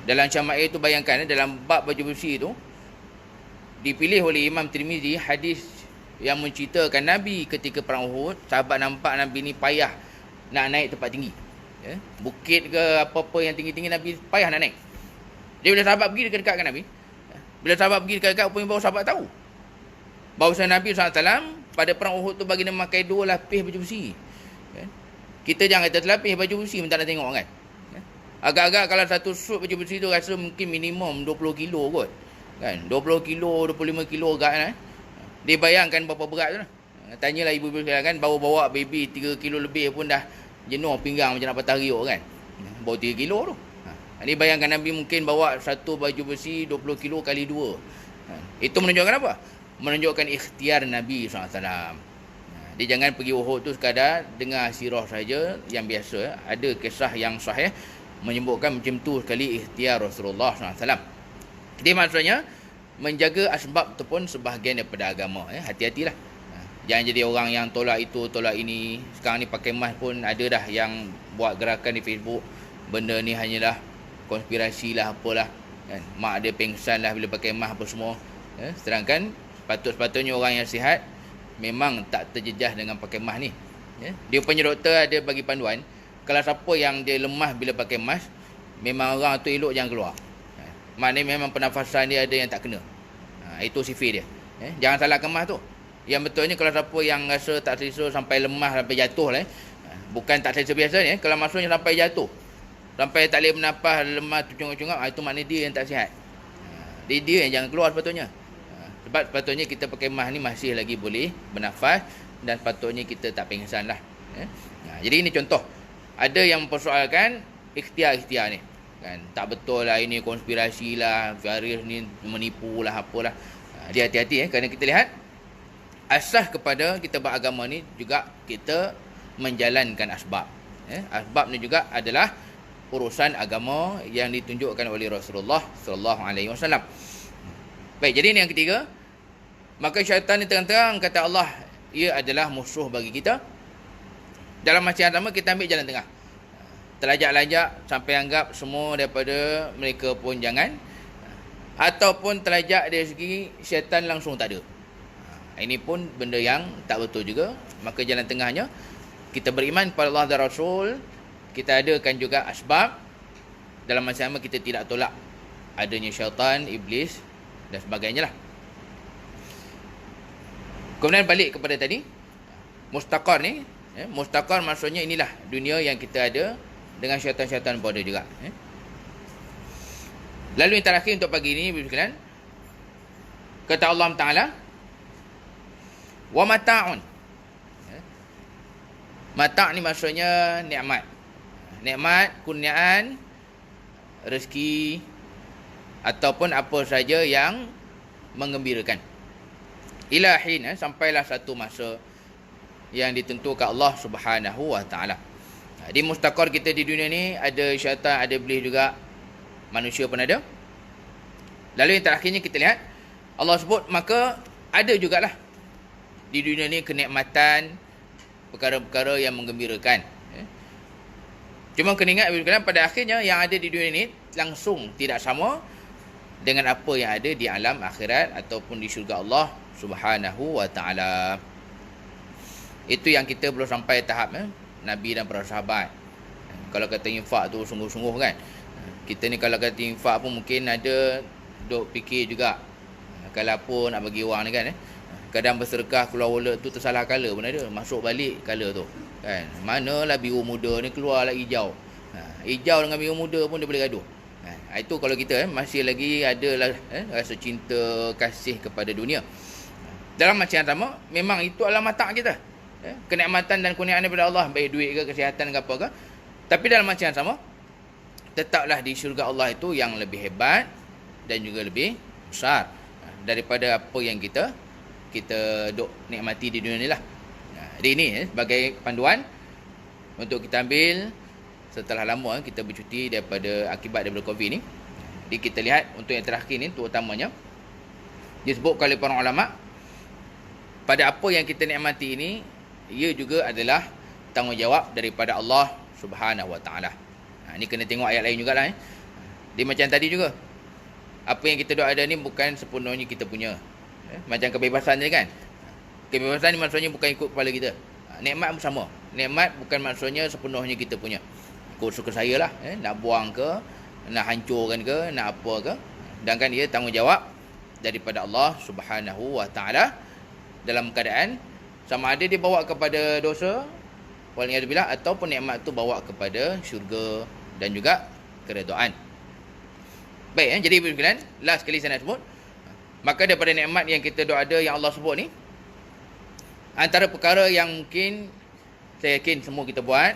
Dalam Syama'il tu bayangkan, dalam bab baju besi tu dipilih oleh Imam Tirmizi hadis yang menceritakan Nabi ketika perang Uhud, sahabat nampak Nabi ni payah nak naik tempat tinggi. Bukit ke apa-apa yang tinggi-tinggi, Nabi payah nak naik. Dia bila sahabat pergi dekat-dekatkan Nabi. Bila sahabat pergi dekat-dekat, apa yang baru sahabat tahu? Bahawa Nabi SAW pada perang Uhud tu bagi dia memakai 2 lapis baju besi. Kita jangan kata terlapis baju besi minta nak tengok kan. Agak-agak kalau satu suit baju besi tu rasa mungkin minimum 20 kilo kot. Kan? 20 kilo, 25 kilo agak kan. Dia bayangkan berapa berat tu lah. Tanyalah ibu-ibu sekalian kan, bawa baby 3 kilo lebih pun dah jenuh pinggang macam nak patah riuk kan. Bawa 3 kilo tu. Ini bayangkan Nabi mungkin bawa satu baju besi 20 kilo kali 2. Itu menunjukkan apa? Menunjukkan ikhtiar Nabi SAW. Dia jangan pergi Uhud tu sekadar dengar sirah saja yang biasa. Ada kisah yang sahih menyebutkan macam tu sekali ikhtiar Rasulullah SAW. Jadi maksudnya menjaga asbab tu pun sebahagian daripada agama. Hati-hatilah. Jangan jadi orang yang tolak itu, tolak ini. Sekarang ni pakai mask pun ada dah yang buat gerakan di Facebook. Benda ni hanyalah konspirasi lah apalah. Kan? Mak dia pengsan lah bila pakai mask apa semua. Sedangkan sepatutnya orang yang sihat memang tak terjejas dengan pakai mask ni. Dia punya doktor ada bagi panduan. Kalau siapa yang dia lemah bila pakai mask, memang orang tu elok jangan keluar. Maknanya memang pernafasan dia ada yang tak kena. Itu sifir dia. Jangan salahkan mask tu. Yang betulnya kalau siapa yang rasa tak selesa sampai lemah sampai jatuh lah. Bukan tak selesa biasa ni. Kalau maksudnya sampai jatuh, sampai tak boleh bernafas, lemah, tercungak-cungak, itu maknanya dia yang tak sihat. Dia yang jangan keluar sepatutnya. Sebab sepatutnya kita pakai mask ni masih lagi boleh bernafas dan sepatutnya kita tak pengsan lah. Jadi ini contoh. Ada yang mempersoalkan ikhtiar-ikhtiar ni. Kan? Tak betul lah, ini konspirasi lah, virus ni menipu lah, apalah. Dia hati-hati kerana kita lihat asas kepada kita beragama ni juga kita menjalankan asbab. Asbab ni juga adalah urusan agama yang ditunjukkan oleh Rasulullah sallallahu alaihi wasallam. Baik, jadi ini yang ketiga. Maka syaitan ni terang-terang kata Allah, ia adalah musuh bagi kita. Dalam masa yang sama kita ambil jalan tengah. terlajak-lajak sampai anggap semua daripada mereka pun jangan, ataupun terlajak dari segi syaitan langsung tak ada. Ini pun benda yang tak betul juga. Maka jalan tengahnya, kita beriman kepada Allah dan Rasul, kita adakan juga asbab, dalam masa sama kita tidak tolak adanya syaitan, iblis dan sebagainya lah. Kemudian balik kepada tadi, mustaqar ni, mustaqar maksudnya inilah dunia yang kita ada dengan syaitan-syaitan pun ada juga. Lalu yang terakhir untuk pagi ini, berkaitan kata Allah Ta'ala, wa mata'un. Mata' ni maksudnya nikmat. Nikmat, kurniaan, rezeki, ataupun apa saja yang menggembirakan. Ilahin, sampailah satu masa yang ditentukan Allah Subhanahu wa Ta'ala. Di mustaqar kita di dunia ni, ada syaitan, ada iblis juga, manusia pun ada. Lalu yang terakhirnya kita lihat, Allah sebut, maka ada jugalah di dunia ni kenikmatan, perkara-perkara yang menggembirakan. Cuma kena ingat, pada akhirnya yang ada di dunia ni langsung tidak sama dengan apa yang ada di alam akhirat ataupun di syurga Allah Subhanahu wa Ta'ala. Itu yang kita belum sampai tahap Nabi dan para sahabat. Kalau kata infak tu sungguh-sungguh kan. Kita ni kalau kata infak pun mungkin ada duk fikir juga, kalau apa nak bagi orang ni kan. Kadang bersedekah keluar wallet tu tersalah colour pun ada, masuk balik colour tu kan. Manalah biru muda ni keluarlah hijau. Hijau dengan biru muda pun dia boleh gaduh. Itu kalau kita masih lagi ada rasa cinta, kasih kepada dunia. Dalam macam yang sama, memang itu adalah mata' kita. Kenikmatan dan kurniaan daripada Allah, baik duit ke, kesihatan ke apa ke. Tapi dalam macam yang sama, tetaplah di syurga Allah itu yang lebih hebat dan juga lebih besar daripada apa yang kita duk nikmati di dunia ni lah. Jadi ini sebagai panduan untuk kita ambil setelah lama kita bercuti daripada akibat daripada COVID ni. Jadi kita lihat untuk yang terakhir ni, terutamanya disebutkan oleh para ulama, pada apa yang kita nikmati ini, ia juga adalah tanggungjawab daripada Allah Subhanahu wa Ta'ala. Ini kena tengok ayat lain jugalah. Dia macam tadi juga, apa yang kita duk ada ni bukan sepenuhnya kita punya. Macam kebebasan ni kan. Kebebasan ni maksudnya bukan ikut kepala kita. Nikmat pun sama. Nikmat bukan maksudnya sepenuhnya kita punya. Ikut suka saya lah. Nak buang ke, nak hancurkan ke, nak apa ke. Sedangkan ia tanggungjawab daripada Allah Subhanahu wa Ta'ala, dalam keadaan sama ada dia bawa kepada dosa, waliyadzubillah, ataupun nikmat tu bawa kepada syurga dan juga keredaan. Baik, jadi berkenan, last sekali saya nak sebut, maka daripada nikmat yang kita ada yang Allah sebut ni, antara perkara yang mungkin saya yakin semua kita buat,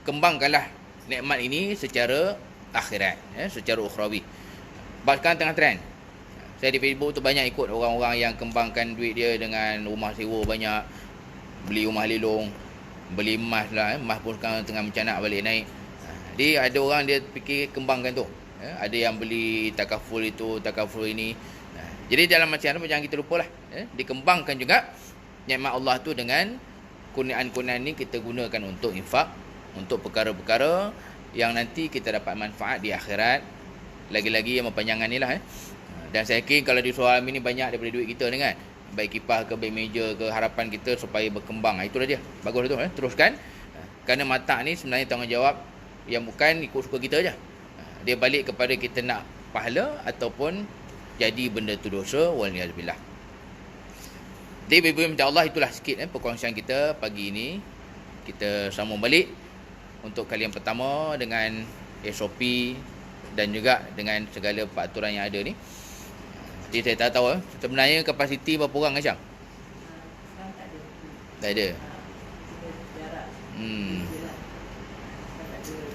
kembangkanlah nikmat ini secara akhirat, secara ukhrawi. Sebab sekarang tengah trend, saya di Facebook tu banyak ikut orang-orang yang kembangkan duit dia dengan rumah sewa banyak, beli rumah lelong, beli emas lah, emas pun sekarang tengah mencanak balik naik. Jadi ada orang dia fikir kembangkan tu, ada yang beli takaful itu, takaful ini. Jadi dalam macam mana, jangan kita lupalah, dikembangkan juga nikmat Allah tu dengan kurniaan-kurniaan ni kita gunakan untuk infak, untuk perkara-perkara yang nanti kita dapat manfaat di akhirat. Lagi-lagi yang mempanjangkan ni lah. Dan saya yakin kalau di soal ini banyak daripada duit kita ni kan, baik kipas ke, baik meja ke, harapan kita supaya berkembang. Itulah dia, bagus tu, teruskan. Kerana mata ni sebenarnya tanggungjawab yang bukan ikut suka kita je. Dia balik kepada kita nak pahala ataupun jadi benda tu dosa, waliyadzubillah. Jadi ibu-ibu minta Allah, itulah sikit perkongsian kita pagi ini. Kita sambung balik untuk kali yang pertama dengan SOP dan juga dengan segala peraturan yang ada ni. Jadi saya tak tahu sebenarnya kapasiti berapa orang Asyam? Tak ada.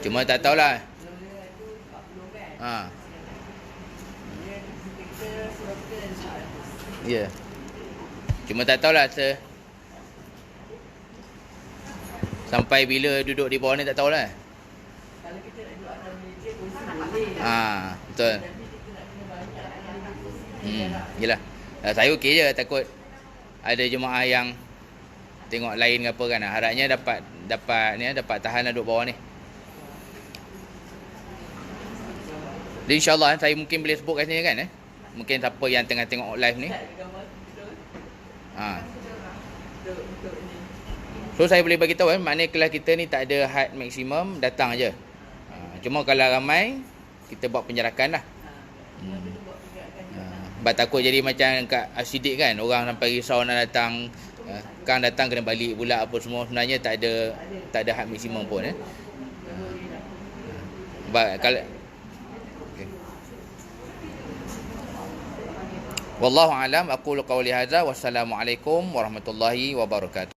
Cuma tak tahulah. Ya. Cuma tak tahulah sampai bila duduk di bawah ni tak tahulah. Kalau kita nak duduk atas meja kursi boleh. Betul. Yelah. Saya okey je, takut ada jemaah yang tengok lain ke apa kan. Harapnya dapat tahan duduk bawah ni. Jadi insyaAllah saya mungkin boleh sebut kat sini kan mungkin siapa yang tengah tengok live ni. So saya boleh bagi tahu maknanya kelas kita ni tak ada had maksimum, datang aja. Cuma kalau ramai kita buat penyerakan lah. Sebab takut jadi macam kat Asidik kan, orang sampai risau nak datang, kan datang kena balik pula apa semua. Sebenarnya tak ada had maksimum pun Sebab kalau Wallahu alam, aqulu qawli hadza, wassalamualaikum warahmatullahi wabarakatuh.